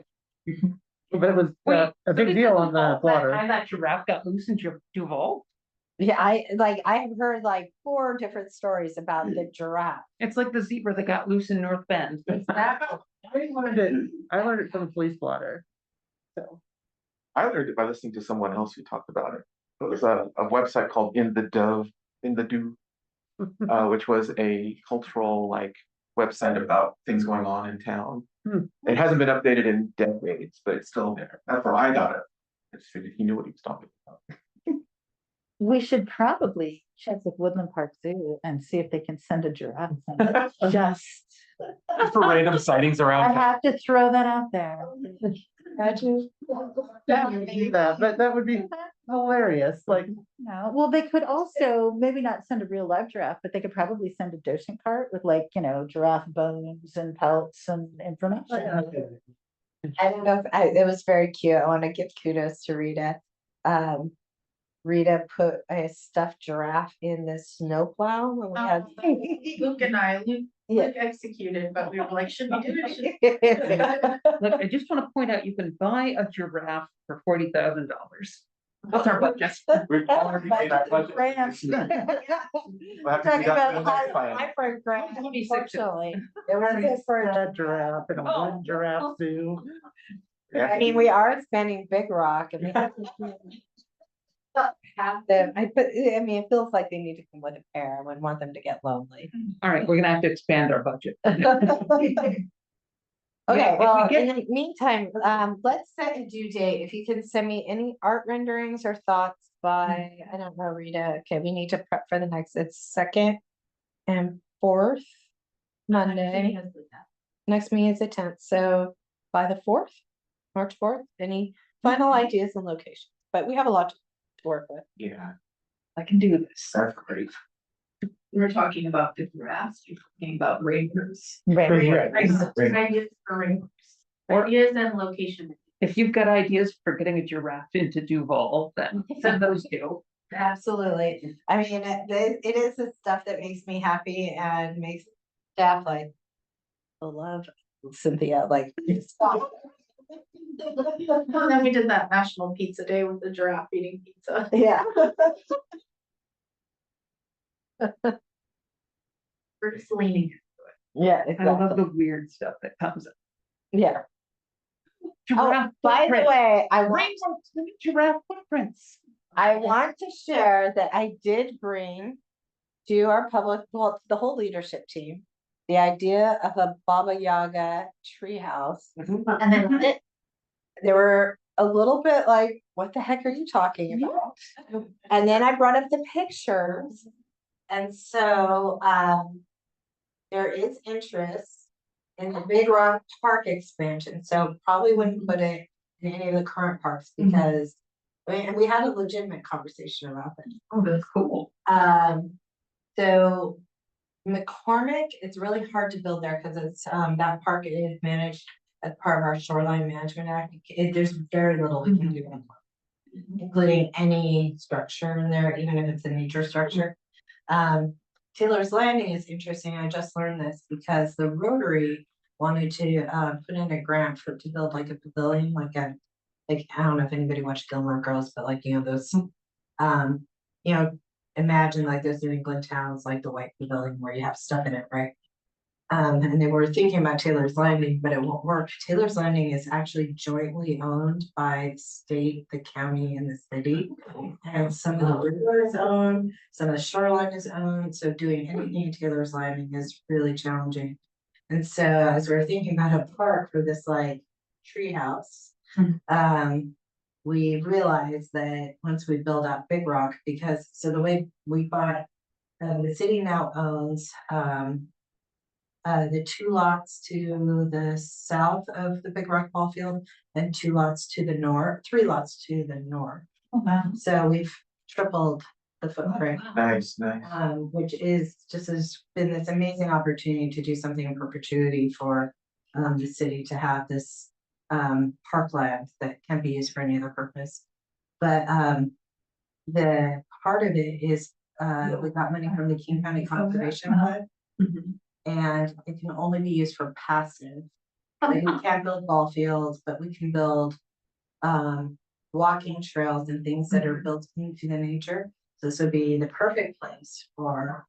But it was a big deal on the blotter. That giraffe got loose in Duvall. Yeah, I have heard like 4 different stories about the giraffe. It's like the zebra that got loose in North Bend. I learned it from a police blotter. So I learned it by listening to someone else who talked about it. It was a website called In the Do, which was a cultural like website about things going on in town. It hasn't been updated in decades, but it's still there. That's where I got it. I just figured he knew what he was talking about. We should probably check with Woodland Park Zoo and see if they can send a giraffe. Just, For random sightings I around. have to throw that out there. Imagine. but that would be hilarious. Like, No, well, they could also maybe not send a real live giraffe, but they could probably send a dosing cart with like, giraffe bones and pelts and information. I don't know if it was very cute. I want to give kudos to Rita. Rita put a stuffed giraffe in the snowplow when we had. Luke and I, Luke Yeah. executed, but we were like, should we do it? Should we do it? Look, I just want to point out, you can buy a giraffe for $40,000. What's our budget? We've already made our budget. Grants. We'll have to Talking do that about in the next plan. Hyper grant, 26. unfortunately. It was for a giraffe and a Oh. one giraffe zoo. Yeah. I mean, we are spending Big Rock and we have them, I mean, it feels like they need to come with a pair. I wouldn't want them to get lonely. All right, we're gonna have to expand our budget. Okay, if well, we get- in the meantime, let's set a due date. If you can send me any art renderings or thoughts by, I don't know, Rita. Okay, we need to prep for the next, it's second and fourth Monday. Next meeting is the 10th, so by the 4th, March 4th, any final ideas and locations? But we have a lot to work with. Yeah, I can do this. that's great. We're talking about the grass, you're talking about rangers. Right. Ideas for rings. Or- Ideas and location. If you've got ideas for getting a giraffe into Duvall, then send those to. Absolutely. I mean, it is the stuff that makes me happy and makes staff like, I love Cynthia, like. stop. And then we did that National Pizza Day with the giraffe eating pizza. Yeah. We're just leaning. Yeah, I love exactly. the weird stuff that comes up. Yeah. Oh, Giraffe by the footprints. way, Giraffe footprints. I want to share that I did bring to our public, well, to the whole leadership team, the idea of a Baba Yaga treehouse. And then it, They were a little bit like, what the heck are you talking about? And then I brought up the pictures. And so, there is interest in the Big Rock Park expansion, so probably wouldn't put it in any of the current parks because, I mean, and we had a legitimate conversation about it. Oh, that's cool. So McCormick, it's really hard to build there because it's, that park is managed as part of our Shoreline Management Act. There's very little we can do, including any structure in there, even if it's a nature structure. Taylor's Landing is interesting. I just learned this because the Rotary wanted to put in a grant to build like a pavilion, like I don't know if anybody watched Gilmore Girls, but like, those, imagine like those New England towns, like the White Pavilion where you have stuff in it, right? And they were thinking about Taylor's Landing, but it won't work. Taylor's Landing is actually jointly owned by the state, the county, and the city. And some of the river is owned, some of the shoreline is owned, so doing anything in Taylor's Landing is really challenging. And so as we're thinking about a park for this like treehouse, we realized that once we build out Big Rock, because so the way we bought, the city now owns the 2 lots to the south of the Big Rock ball field and 2 lots to the north, 3 lots to the north. Oh, wow. So we've tripled the footprint, Nice. which is just has been this amazing opportunity to do something in perpetuity for the city to have this parkland that can be used for any other purpose. But the part of it is we got money from the King County Conservation Fund. And it can only be used for passive. Like we can't build ball fields, but we can build walking trails and things that are built into the nature. So this would be the perfect place for.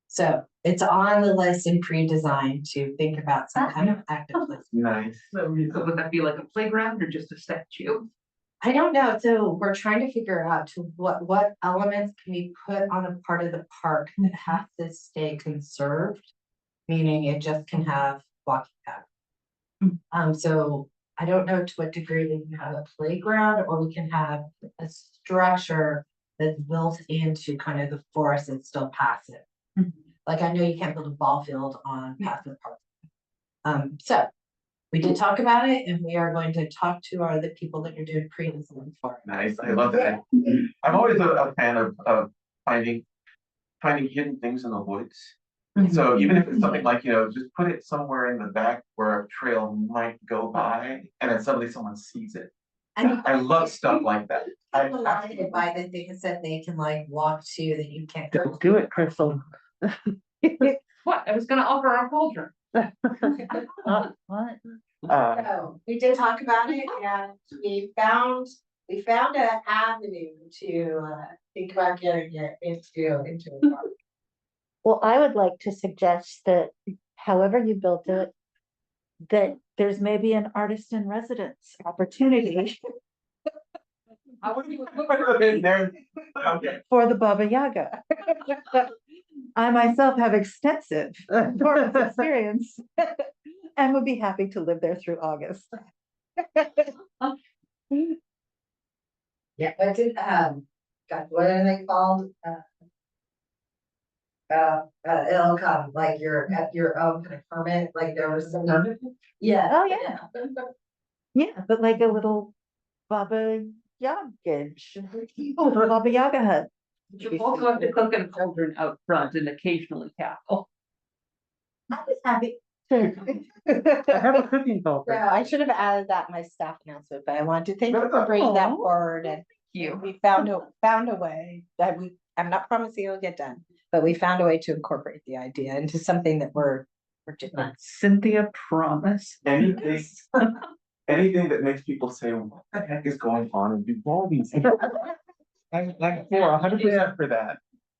So it's on the list in pre-design to think about some kind of active place. Nice. So would that be like a playground or just a statue? I don't know. So we're trying to figure out to what elements can we put on a part of the park that has to stay conserved, meaning it just can have walking path. So I don't know to what degree we can have a playground or we can have a structure that's built into kind of the forest that's still passive. Like I know you can't build a ball field on passive park. So we did talk about it and we are going to talk to the people that are doing pre-design for it. Nice. I love that. I'm always a fan of finding hidden things in the woods. So even if it's something like, just put it somewhere in the back where a trail might go by and then suddenly someone sees it. I love stuff like that. I'm delighted by the things that they can like walk to that you can't go. Don't do it, Crystal. What? I was gonna offer our cauldron. What? So we did talk about it and we found we found an avenue to think about getting it into a park. Well, I would like to suggest that however you built it, that there's maybe an artist in residence opportunity I wouldn't even put it in there. Okay. for the Baba Yaga. I myself have extensive forest experience and would be happy to live there through August. Yeah, but it, God, what are they called? It'll come, like you're at your own kind of permit, like there was some. Yeah. Oh, yeah. Yeah, but like a little Baba Yaga, Baba Yaga hut. You also have to cook in a cauldron out front and occasionally tackle. I was happy I have a cooking So cauldron. I should have added that in my staff announcement, but I wanted to thank you for bringing that Aw. forward, and You. we found a way that I'm not promising it'll get done, but we found a way to incorporate the idea into something that we're doing. Cynthia promise. Anything, anything that makes people say, what the heck is going on in Duvall these days? I'm for 100% for that.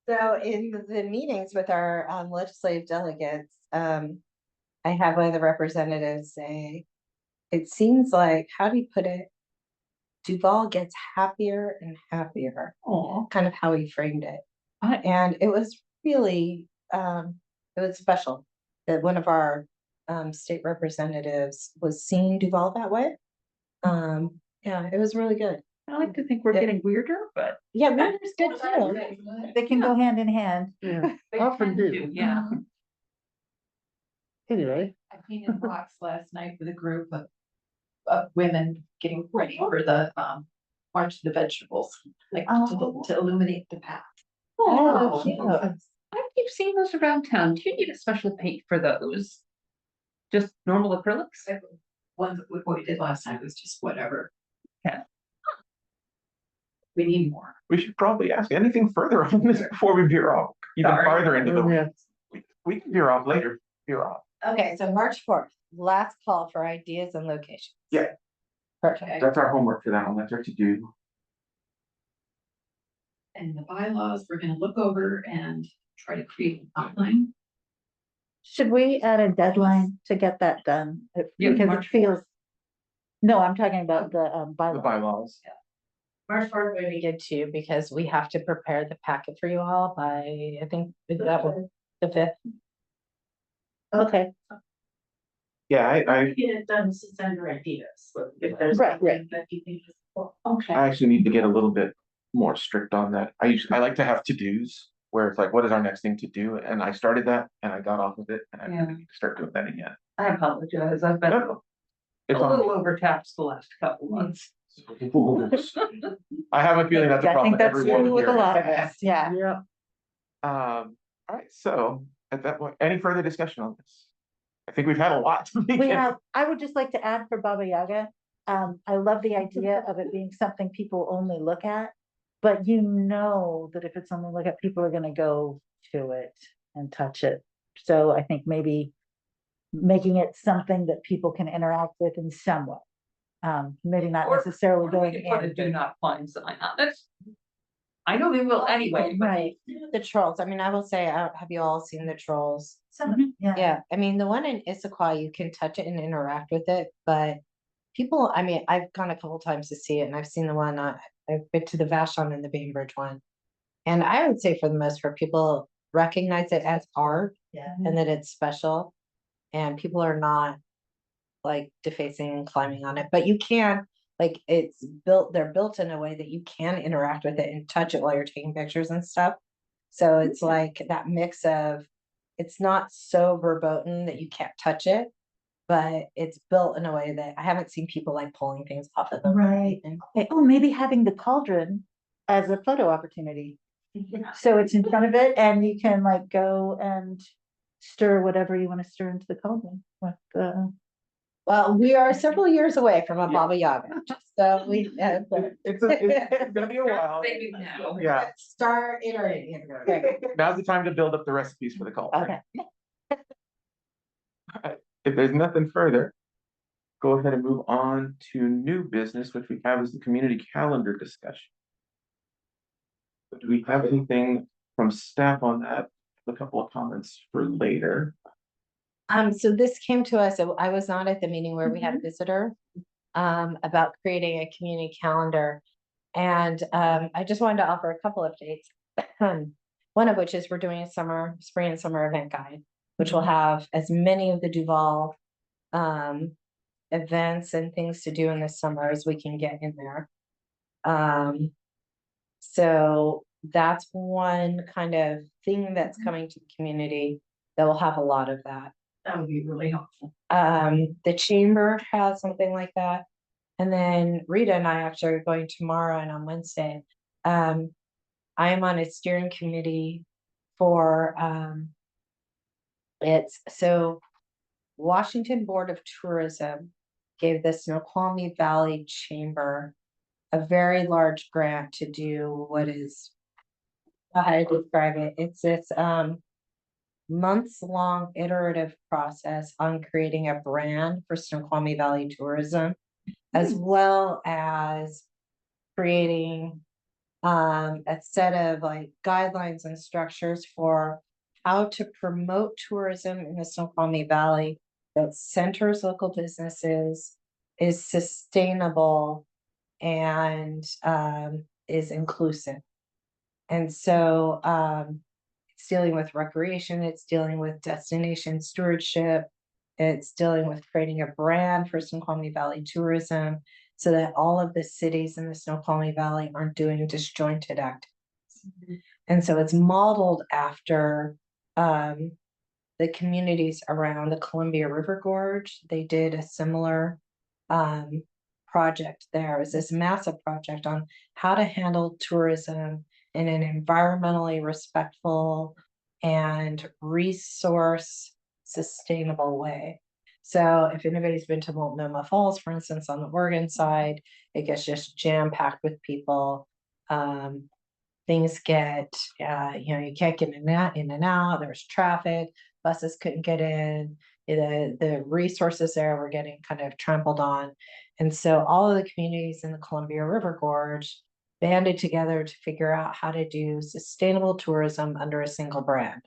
So in the meetings with our legislative delegates, I had one of the representatives say, it seems like, how do you put it? Duvall gets happier and happier, Aw. kind of how he framed it. I- And it was really, it was special that one of our state representatives was seeing Duvall that way. Yeah, it was really good. I like to think we're getting weirder, but. Yeah, winter's good too. They can go hand in hand. Yeah, they often tend do. to, Yeah. Anyway, I painted blocks last night with a group of women getting ready for the, March of the Vegetables, like to illuminate the path. Oh, cute. I keep seeing those around town. Do you need a special paint for those? Just normal acrylics? Ones that what we did last time was just whatever. Yeah. We need more. We should probably ask anything further on this before we veer off even Sorry. farther into the Yeah. weeds. We can veer off later, veer off. Okay, so March 4th, last call for ideas and locations. Yeah. Perfect. That's our homework for that one. That's our to do. And the bylaws, we're gonna look over and try to create an outline. Should we add a deadline to get that done? Yeah, Because it March feels. No, I'm talking about the The bylaw. bylaws. March 4th would be good too, because we have to prepare the packet for you all by, I think, is that was the 5th. Okay, Yeah, I Get it done, to send your ideas, if there's Right, something that you think is cool. Okay. actually need to get a little bit more strict on that. I like to have to-dos where it's like, what is our next thing to do? And I started that and I got off of it and I Yeah. need to start doing that again. I apologize. I've been No, a it's little on. overtaxed the last couple months. I have a feeling that's a I problem. think that's everyone true with a here lot of has. us, yeah. yeah, All right, so at that point, any further discussion on this? I think we've had a lot to We begin. have, I would just like to add for Baba Yaga, I love the idea of it being something people only look at. But you know that if it's something look at, people are gonna go to it and touch it. So I think maybe making it something that people can interact with in some way. Maybe not necessarily Or going we could put a in. do not find sign on it. I know they will anyway, but Right, The trolls, I mean, I will say, have you all seen the trolls? yeah. Yeah, I mean, the one in Issaquah, you can touch it and interact with it, but people, I mean, I've gone a couple times to see it, and I've seen the one, I've been to the Vashon and the Bainbridge one. And I would say for the most part, people recognize it as art Yeah. and that it's special. And people are not like defacing and climbing on it, but you can, like, it's built, they're built in a way that you can interact with it and touch it while you're taking pictures and stuff. So it's like that mix of, it's not so verboten that you can't touch it, but it's built in a way that I haven't seen people like pulling things off of them. Right. Okay, oh, maybe having the cauldron as a photo opportunity. So it's in front of it and you can like go and stir whatever you want to stir into the cauldron with Well, we are several years away from a Yeah. Baba Yaga, so we, It's gonna be a while. Maybe now. Yeah, let's start iterating. now's the time to build up the recipes for the call. Okay. If there's nothing further, go ahead and move on to new business, which we have is the community calendar discussion. So do we have anything from staff on that? A couple of comments for later. So this came to us, I was not at the meeting where we had a visitor, about creating a community calendar. And, I just wanted to offer a couple of dates. One of which is we're doing a spring and summer event guide, which will have as many of the Duvall, events and things to do in the summer as we can get in there. So that's one kind of thing that's coming to the community that will have a lot of that. That would be really helpful. The chamber has something like that. And then Rita and I actually are going tomorrow and on Wednesday. I am on a steering committee for, it's so Washington Board of Tourism gave the Snoqualmie Valley Chamber a very large grant to do what is, how to describe it. It's this, months-long iterative process on creating a brand for Snoqualmie Valley tourism, as well as creating a set of like guidelines and structures for how to promote tourism in the Snoqualmie Valley that centers local businesses, is sustainable, and is inclusive. And so it's dealing with recreation, it's dealing with destination stewardship, it's dealing with creating a brand for Snoqualmie Valley tourism so that all of the cities in the Snoqualmie Valley aren't doing disjointed activities. And so it's modeled after the communities around the Columbia River Gorge. They did a similar project there. It was this massive project on how to handle tourism in an environmentally respectful and resource sustainable way. So if anybody's been to Multnomah Falls, for instance, on the Oregon side, it gets just jam-packed with people. Things get, you can't get in and out, there's traffic, buses couldn't get in, the resources there were getting kind of trampled on. And so all of the communities in the Columbia River Gorge banded together to figure out how to do sustainable tourism under a single brand.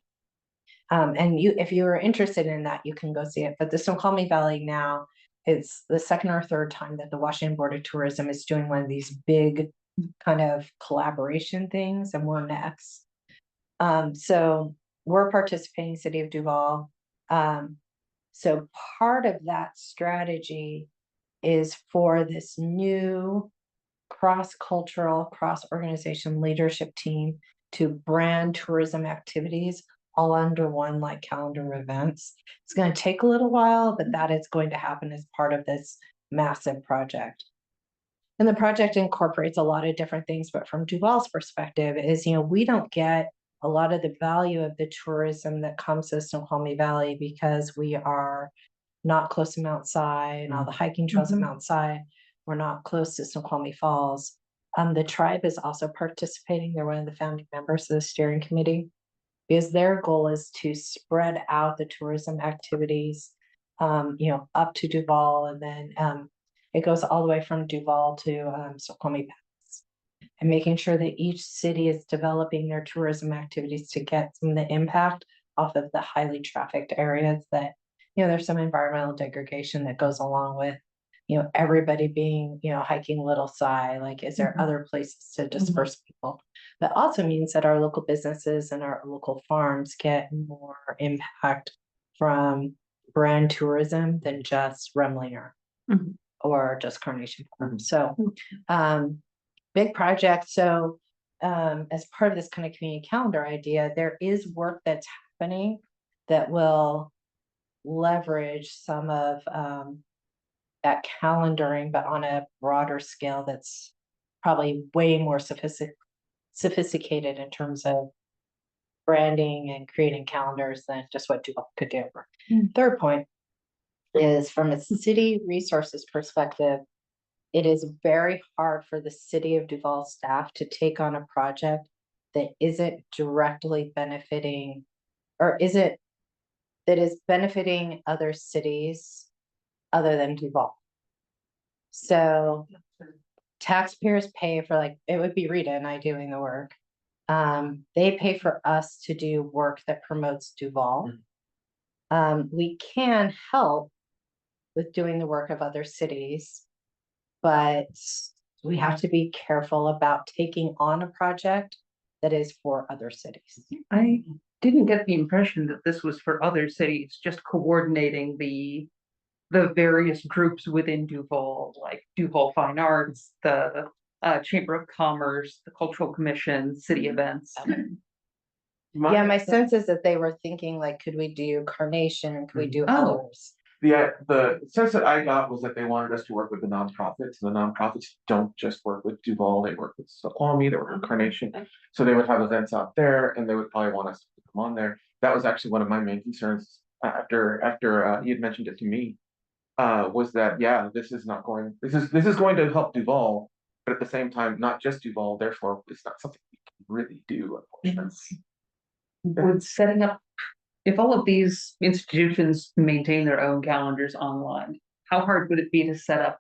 And if you are interested in that, you can go see it. But the Snoqualmie Valley now, it's the second or third time that the Washington Board of Tourism is doing one of these big kind of collaboration things, and we're next. So we're participating, City of Duvall. So part of that strategy is for this new cross-cultural, cross-organization leadership team to brand tourism activities all under one like calendar of events. It's going to take a little while, but that is going to happen as part of this massive project. And the project incorporates a lot of different things, but from Duvall's perspective is, we don't get a lot of the value of the tourism that comes to Snoqualmie Valley because we are not close to Mount Si and all the hiking trails of Mount Si. We're not close to Snoqualmie Falls. The tribe is also participating. They're one of the founding members of the steering committee because their goal is to spread out the tourism activities, up to Duvall, and then it goes all the way from Duvall to Snoqualmie Pass, and making sure that each city is developing their tourism activities to get some of the impact off of the highly trafficked areas that, there's some environmental degradation that goes along with, everybody being, hiking Little Si. Like, is there other places to disperse people? That also means that our local businesses and our local farms get more impact from brand tourism than just Remlinger or just Carnation Farms. So, big project. So, as part of this kind of community calendar idea, there is work that's happening that will leverage some of that calendaring, but on a broader scale that's probably way more sophisticated in terms of branding and creating calendars than just what Duvall could do. Third point is, from a city resources perspective, it is very hard for the City of Duvall staff to take on a project that isn't directly benefiting, or that is benefiting other cities other than Duvall. So taxpayers pay for like, it would be Rita and I doing the work. They pay for us to do work that promotes Duvall. We can help with doing the work of other cities, but we have to be careful about taking on a project that is for other cities. I didn't get the impression that this was for other cities, just coordinating the various groups within Duvall, like Duvall Fine Arts, the Chamber of Commerce, the Cultural Commission, city events. Yeah, my sense is that they were thinking like, could we do Carnation? Could we do Oh. others? The sense that I got was that they wanted us to work with the nonprofits, and the nonprofits don't just work with Duvall, they work with Snoqualmie, they work with Carnation. So they would have events out there, and they would probably want us to come on there. That was actually one of my main concerns after you had mentioned it to me. Was that, yeah, this is going to help Duvall, but at the same time, not just Duvall, therefore it's not something we can really do, unfortunately. Would setting up, if all of these institutions maintain their own calendars online, how hard would it be to set up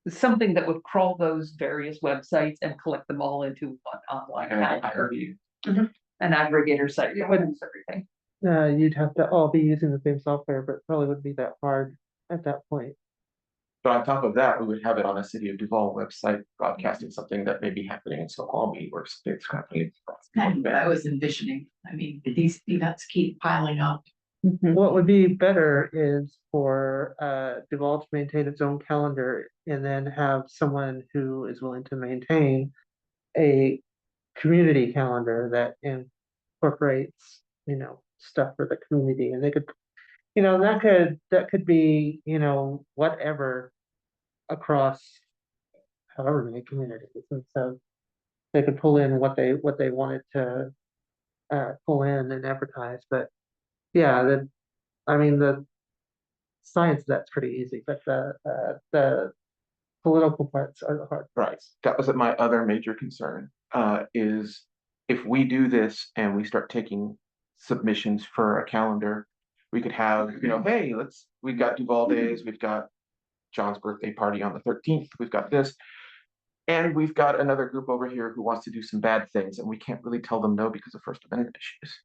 something that would crawl those various websites and collect them all into one online calendar? An aggregator site, it wouldn't everything. You'd have to all be using the same software, but it probably wouldn't be that hard at that point. But on top of that, we would have it on a City of Duvall website, broadcasting something that may be happening in Snoqualmie or something that's happening. Kind of what I was envisioning. I mean, these events keep piling up. What would be better is for Duvall to maintain its own calendar and then have someone who is willing to maintain a community calendar that incorporates, stuff for the community. And they could, that could be, whatever across however many communities. And so they could pull in what they wanted to pull in and advertise. But yeah, the science, that's pretty easy, but the political parts are the hard Right. parts. That was my other major concern, is if we do this and we start taking submissions for a calendar, we could have, hey, we've got Duvall Days, we've got John's birthday party on the 13th, we've got this. And we've got another group over here who wants to do some bad things, and we can't really tell them no because of First Amendment issues.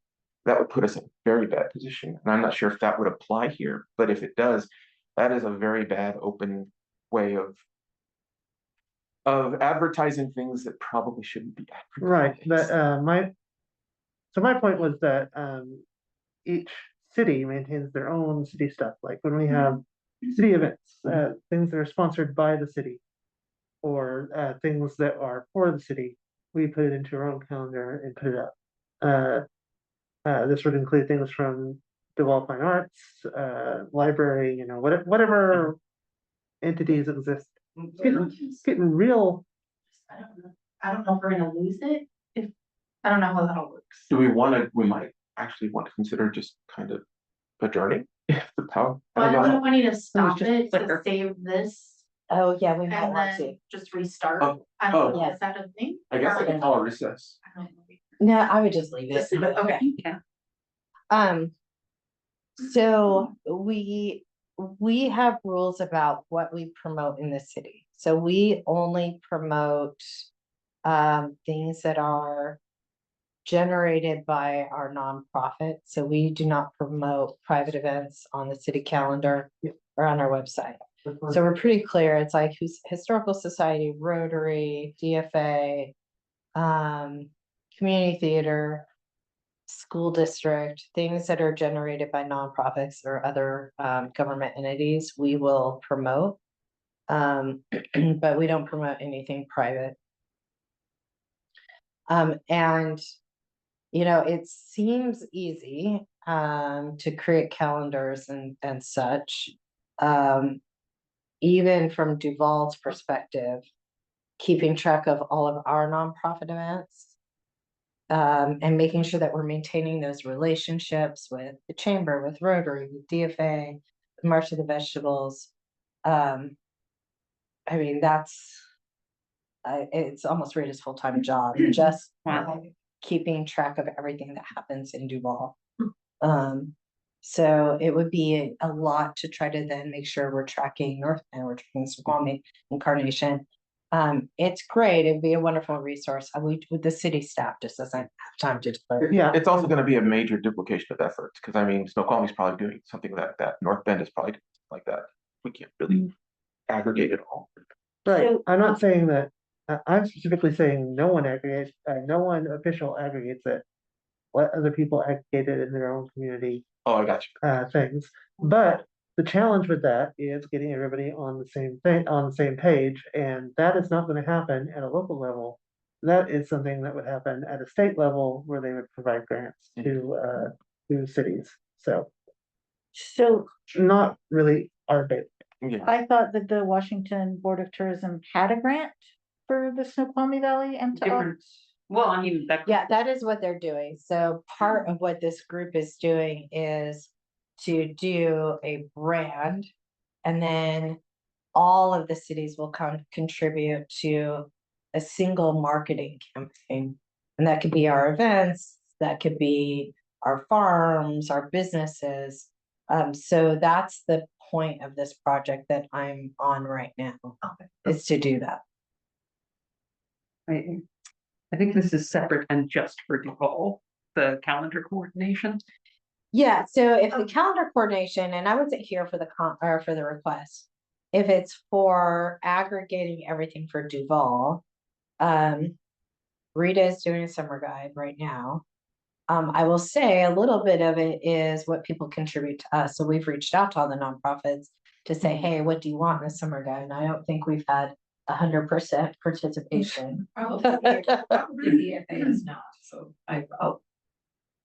That would put us in a very bad position. And I'm not sure if that would apply here, but if it does, that is a very bad open way of advertising things that probably shouldn't be Right, advertised. so my point was that each city maintains their own city stuff, like when we have city events, things that are sponsored by the city, or things that are for the city, we put it into our own calendar and put it up. This would include things from Duvall Fine Arts, library, whatever entities exist. It's getting real. I don't know if we're gonna lose it, I don't know how that all works. We might actually want to consider just kind of adjourning if the power. But I don't want you to stop just it to flicker. save this Oh, yeah, we might and want to. then just restart. Oh, I don't know, oh. is that a thing? I guess I can call a recess. I don't know. No, I would just leave it. Just leave it, okay. So we have rules about what we promote in the city. So we only promote things that are generated by our nonprofit. So we do not promote private events on the city calendar or on our website. So we're pretty clear. It's like Historical Society, Rotary, DFA, community theater, school district, things that are generated by nonprofits or other government entities, we will promote. But we don't promote anything private. And it seems easy to create calendars and such. Even from Duvall's perspective, keeping track of all of our nonprofit events. And making sure that we're maintaining those relationships with the chamber, with Rotary, with DFA, the March of the Vegetables. It's almost Rita's full-time job, just keeping track of everything that happens in Duvall. So it would be a lot to try to then make sure we're tracking North and we're tracking Squamish and Carnation. It's great. It'd be a wonderful resource. With the city staff just doesn't have time to do it. Yeah. It's also gonna be a major duplication of efforts, because I mean, Snoqualmy's probably doing something like that, North Bend is probably doing something like that. We can't really aggregate it all. Right, So- I'm not saying that, I'm specifically saying no one aggregates, no one official aggregates it. Let other people aggregate it in their own community, Oh, I got you. things. But the challenge with that is getting everybody on the same thing, on the same page, and that is not gonna happen at a local level. That is something that would happen at a state level where they would provide grants to cities, so So not really our bit. Yeah, I thought that the Washington Board of Tourism had a grant for the Snoqualmie Valley and to. Different, well, I mean, that. Yeah, that is what they're doing. So part of what this group is doing is to do a brand. And then all of the cities will contribute to a single marketing campaign. And that could be our events, that could be our farms, our businesses. So that's the point of this project that I'm on right now, is to do that. I think this is separate and just for Duvall, the calendar coordination. Yeah, so if the calendar coordination, and I wasn't here for or for the request, if it's for aggregating everything for Duvall, Rita is doing a summer guide right now. I will say a little bit of it is what people contribute to us. So we've reached out to all the nonprofits to say, hey, what do you want in a summer guide? And I don't think we've had 100% participation. Probably the FA is not, so I'll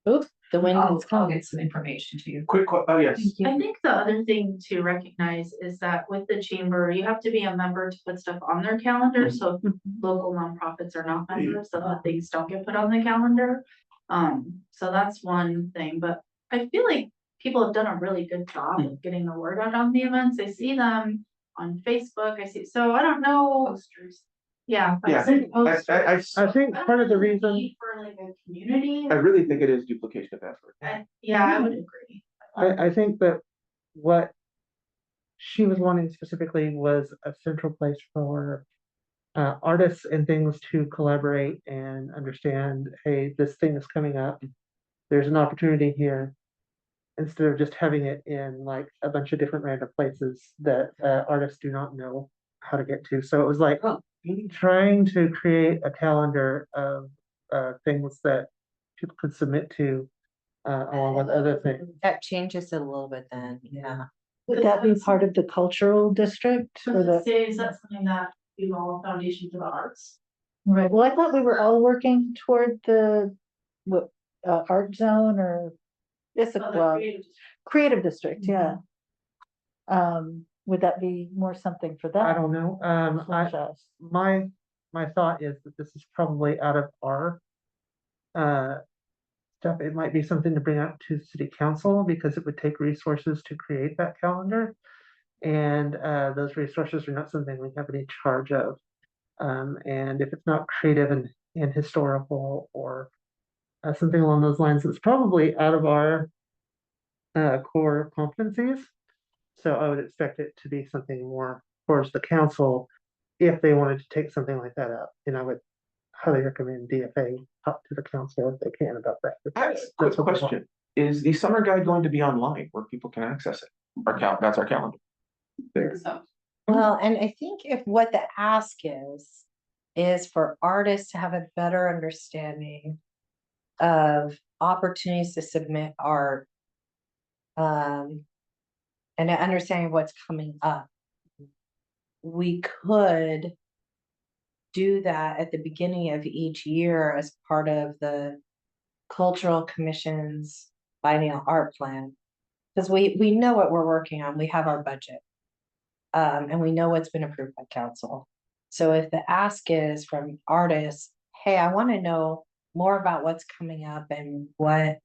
Oops, the wind is I'll coming. get some information to you. oh, yes. I think the other thing to recognize is that with the chamber, you have to be a member to put stuff on their calendar, so if local nonprofits are not members, so that things don't get put on the calendar. So that's one thing, but I feel like people have done a really good job of getting the word out on the events. I see them on Facebook, so I don't know. Posters. Yeah. Yeah, I think part of the reason, For like a community, I really think it is duplication of effort. yeah, I would agree. I think that what she was wanting specifically was a central place for artists and things to collaborate and understand, hey, this thing is coming up. There's an opportunity here. Instead of just having it in like a bunch of different random places that artists do not know how to get to. So it was like trying to create a calendar of things that people could submit to along with other things. That changes it a little bit then, yeah. Would that be part of the cultural district or the? Is that something that you all Foundation for the Arts? Right, well, I thought we were all working toward the, what, art zone or, it's a, well, creative district, yeah. Would that be more something for that? I don't know. slash us? My thought is that this is probably out of our stuff. It might be something to bring up to city council because it would take resources to create that calendar. And those resources are not something we have any charge of. And if it's not creative and historical or something along those lines, it's probably out of our core competencies. So I would expect it to be something more towards the council if they wanted to take something like that up. And I would highly recommend DFA talk to the council if they can about that. Quick what we want. question, is the summer guide going to be online where people can access it? That's our calendar. There. So Well, and I think if what the ask is for artists to have a better understanding of opportunities to submit art. And understanding what's coming up. We could do that at the beginning of each year as part of the Cultural Commission's biennial art plan. Because we know what we're working on, we have our budget. And we know what's been approved by council. So if the ask is from artists, hey, I want to know more about what's coming up and what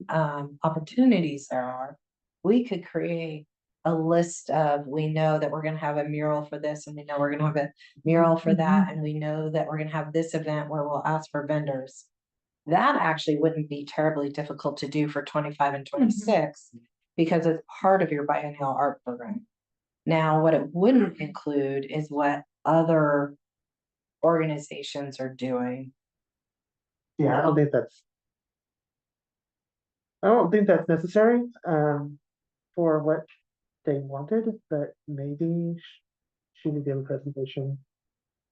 opportunities there are, we could create a list of, we know that we're going to have a mural for this, and we know we're going to have a mural for that, and we know that we're going to have this event where we'll ask for vendors. That actually wouldn't be terribly difficult to do for 25 and 26. because it's part of your biennial art program. Now, what it wouldn't include is what other organizations are doing. Yeah, I don't think that's necessary, for what they wanted, but maybe she would give a presentation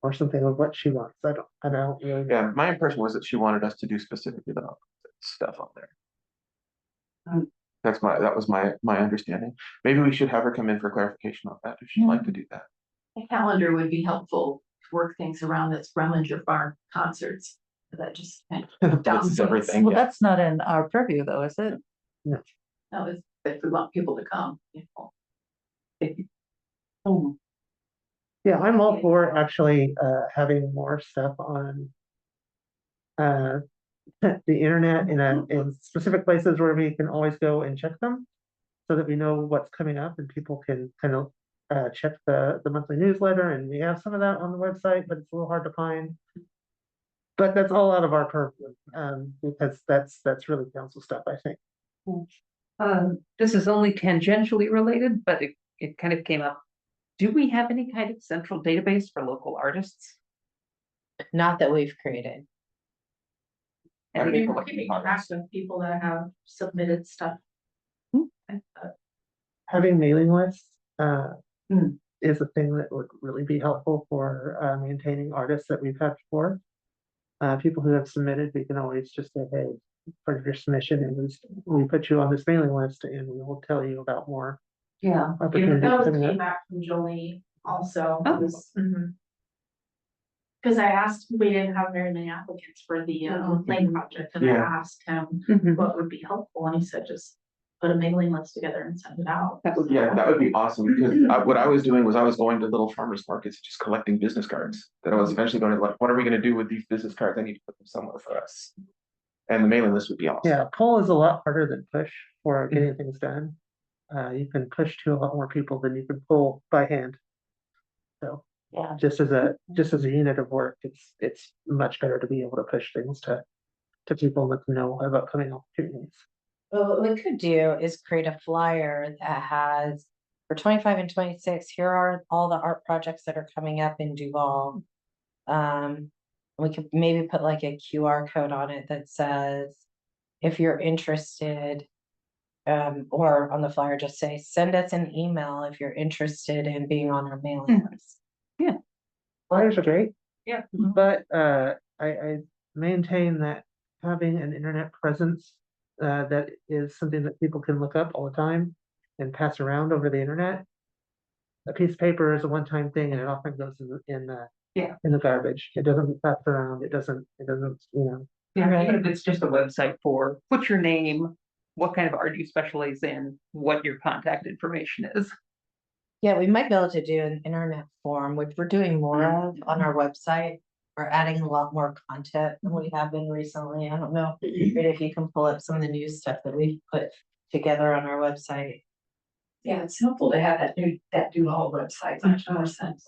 or something of what she wants. I don't really. Yeah, my impression was that she wanted us to do specifically the stuff on there. That was my understanding. Maybe we should have her come in for clarification on that if she'd like to do that. A calendar would be helpful to work things around that's Grumlinger Farm concerts. That just kind of This is everything. Well, Yeah. that's not in our purview though, is it? no, it's, if we want people to come, you know. Yeah, I'm all for actually having more stuff on the internet in specific places where we can always go and check them, so that we know what's coming up and people can kind of check the monthly newsletter, and we have some of that on the website, but it's a little hard to find. But that's all out of our purview, because that's really council stuff, I think. This is only tangentially related, but it kind of came up. Do we have any kind of central database for local artists? Not that we've created. And We're people keeping track of people that have submitted stuff. Having mailing lists Hmm. is a thing that would really be helpful for maintaining artists that we've had before. People who have submitted, we can always just say, hey, part of your submission, and we put you on this mailing list, and we will tell you about more Yeah. opportunities That was coming up. feedback from Jolie also. Oh. Cause I asked, we didn't have very many applicants for the lane project, and I Yeah. asked him Mhm. what would be helpful, and he said, just put a mailing list together and send it out. Yeah, that would be awesome, because what I was doing was I was going to little farmers markets, just collecting business cards. That I was eventually going to like, what are we gonna do with these business cards? I need to put them somewhere for us. And the mailing list would be awesome. Yeah, pull is a lot harder than push for getting things done. You can push to a lot more people than you can pull by hand. So Yeah. just as a unit of work, it's much better to be able to push things to people that know about coming opportunities. Well, what we could do is create a flyer that has, for 25 and 26, here are all the art projects that are coming up in Duvall. We could maybe put like a QR code on it that says, if you're interested, or on the flyer, just say, send us an email if you're interested in being on our mailing list. Flyers are great. Yeah. But I maintain that having an internet presence that is something that people can look up all the time and pass around over the internet. A piece of paper is a one-time thing, and it often goes in the garbage. It doesn't get passed around. It doesn't, Yeah, even if it's just a website for, put your name, what kind of art you specialize in, what your contact information is. Yeah, we might be able to do an internet form, which we're doing more of on our website. We're adding a lot more content than we have been recently. I don't know if you can pull up some of the new stuff that we've put together on our website. Yeah, it's helpful to have that do all websites, makes more sense.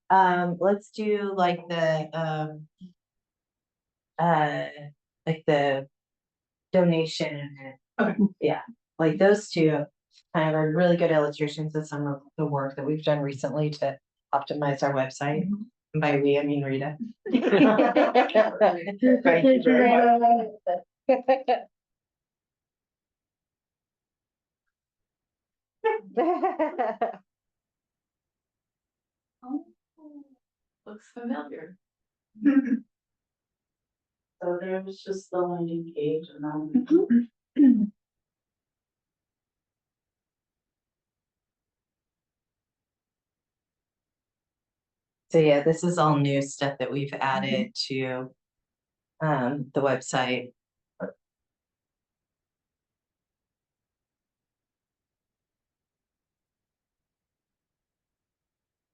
Let's do like the donation. Okay. Yeah, like those two kind of are really good illustrations of some of the work that we've done recently to optimize our website. And by we, I mean Rita. Thank you very much. Oh, looks familiar. So there was just the landing page, and then So yeah, this is all new stuff that we've added to the website.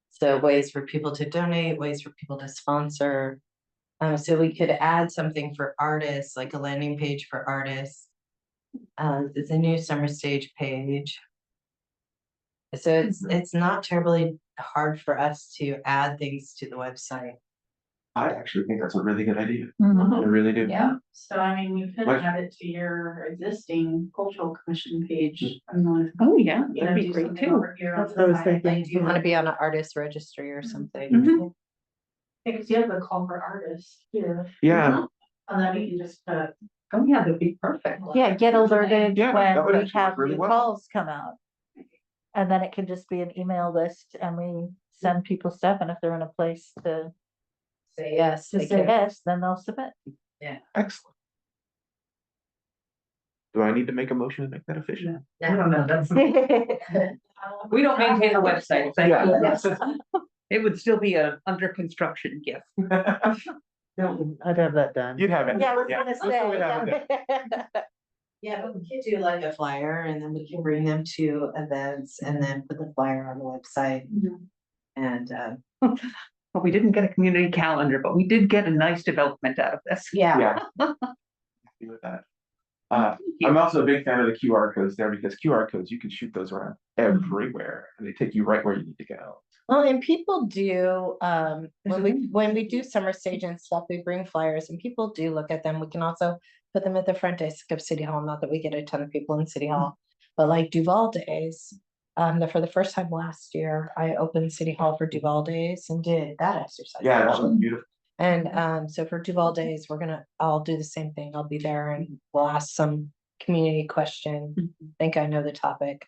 So ways for people to donate, ways for people to sponsor. So we could add something for artists, like a landing page for artists. It's a new summer stage page. So it's not terribly hard for us to add things to the website. I actually think that's a really good idea. Mhm. I really do. Yeah, so I mean, you could What- add it to your existing cultural commission page. And then, Oh, yeah, you know, that'd be do great something too. over here on That's what I was the side, thinking. like, Do you want to be on an artist registry or something? Mhm. Because you have the call for artists here, Yeah, and then you can just put. Oh, yeah, that'd be perfect. Yeah, get alerted Yeah, that when would we actually have work really new well. calls come out. And then it can just be an email list and we send people stuff, and if they're in a place to Say yes. say they can. yes, then they'll submit. excellent. Do I need to make a motion to make that official? I don't know, that's, we don't maintain a website, thank you. Yes. It would still be a under construction gift. I'd have that done. You'd have it. Yeah, I was Yeah. gonna Let's go with that. say. Yeah, but we could do like a flyer and then we can bring them to events and then put the flyer on the website. And, Well, we didn't get a community calendar, but we did get a nice development out of this. yeah, Yeah. Happy with that. I'm also a big fan of the QR codes there because QR codes, you can shoot those around everywhere and they take you right where you need to go. well, and people do, when we do summer stage and stuff, we bring flyers and people do look at them. We can also put them at the front desk of City Hall, not that we get a ton of people in City Hall, but like Duvall Days. For the first time last year, I opened City Hall for Duvall Days and did that exercise. Yeah, that was beautiful. And so for Duvall Days, I'll do the same thing. I'll be there and we'll ask some community question. Think I know the topic.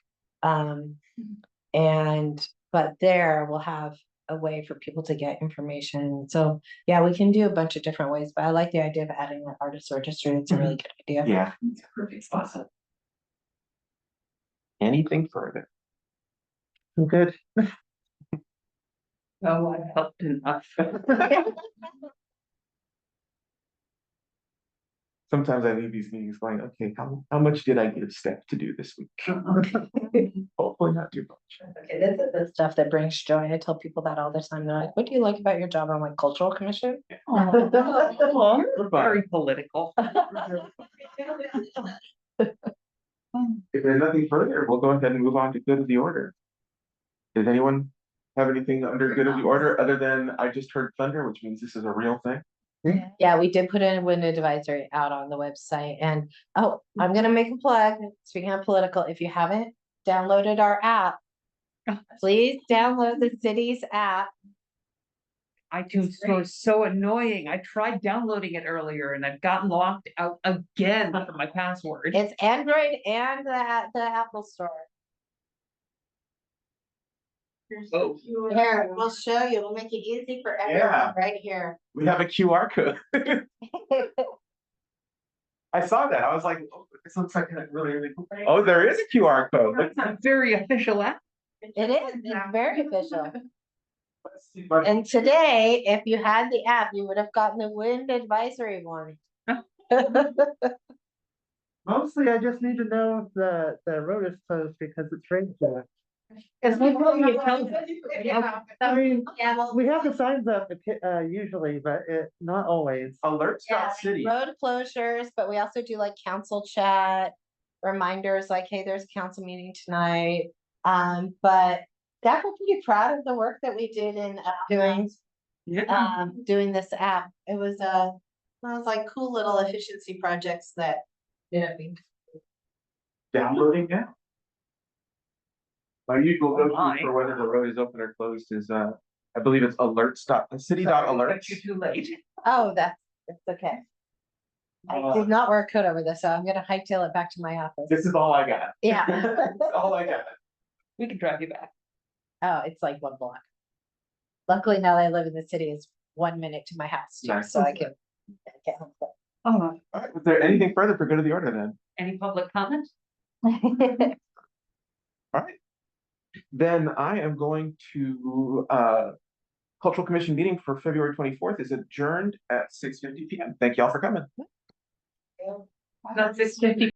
But there we'll have a way for people to get information. So yeah, we can do a bunch of different ways, but I like the idea of adding an artist registry. It's a really good idea. Yeah. It's a perfect spot. Anything further? Good. Oh, I've helped enough. Sometimes I leave these meetings going, okay, how much did I give Steph to do this week? Hopefully not too much. Okay, this is the stuff that brings joy. I tell people that all the time. They're like, what do you like about your job? I'm like, cultural commission. Well, very political. If there's nothing further, we'll go ahead and move on to good of the order. Does anyone have anything under good of the order other than I just heard thunder, which means this is a real thing? Yeah, we did put in a wind advisory out on the website and, oh, I'm gonna make a plug. Speaking of political, if you haven't downloaded our app, please download the city's app. iTunes Store is so annoying. I tried downloading it earlier and I've gotten locked out again from my password. It's Android and the Apple Store. Oh. Here, we'll show you. We'll make it easy for everyone Yeah. right here. We have a QR code. I saw that. I was like, oh, this looks like a really cool. Oh, there is a QR code. It's a very official app. It is, it's very official. Let's see if I- And today, if you had the app, you would have gotten the wind advisory warning. Mostly I just need to know if the road is closed because it's raining. As we know, you tell them. I mean, Yeah, well, we have the signs up usually, but not always. Alerts.city. road closures, but we also do like council chat, reminders like, hey, there's a council meeting tonight. But Zach, we're pretty proud of the work that we did in doing this app. It was like cool little efficiency projects that, Downloading now. My usual go-to my. for whether the road is open or closed is I believe it's city.alerts. But you're too late. oh, it's okay. I did not wear a coat over this, so I'm gonna hightail it back to my office. This is all I got. Yeah. That's all I got. We can drive you back. Oh, it's like 1 block. Luckily, now that I live in the city, it's 1 minute to my house, too, Nice. so I can get home quick. Oh, All right, was there anything further for good of the order then? any public comment? All right. Then I am going to Cultural Commission meeting for February 24th is adjourned at 6:50 p.m. Thank y'all for coming. Not 6:50.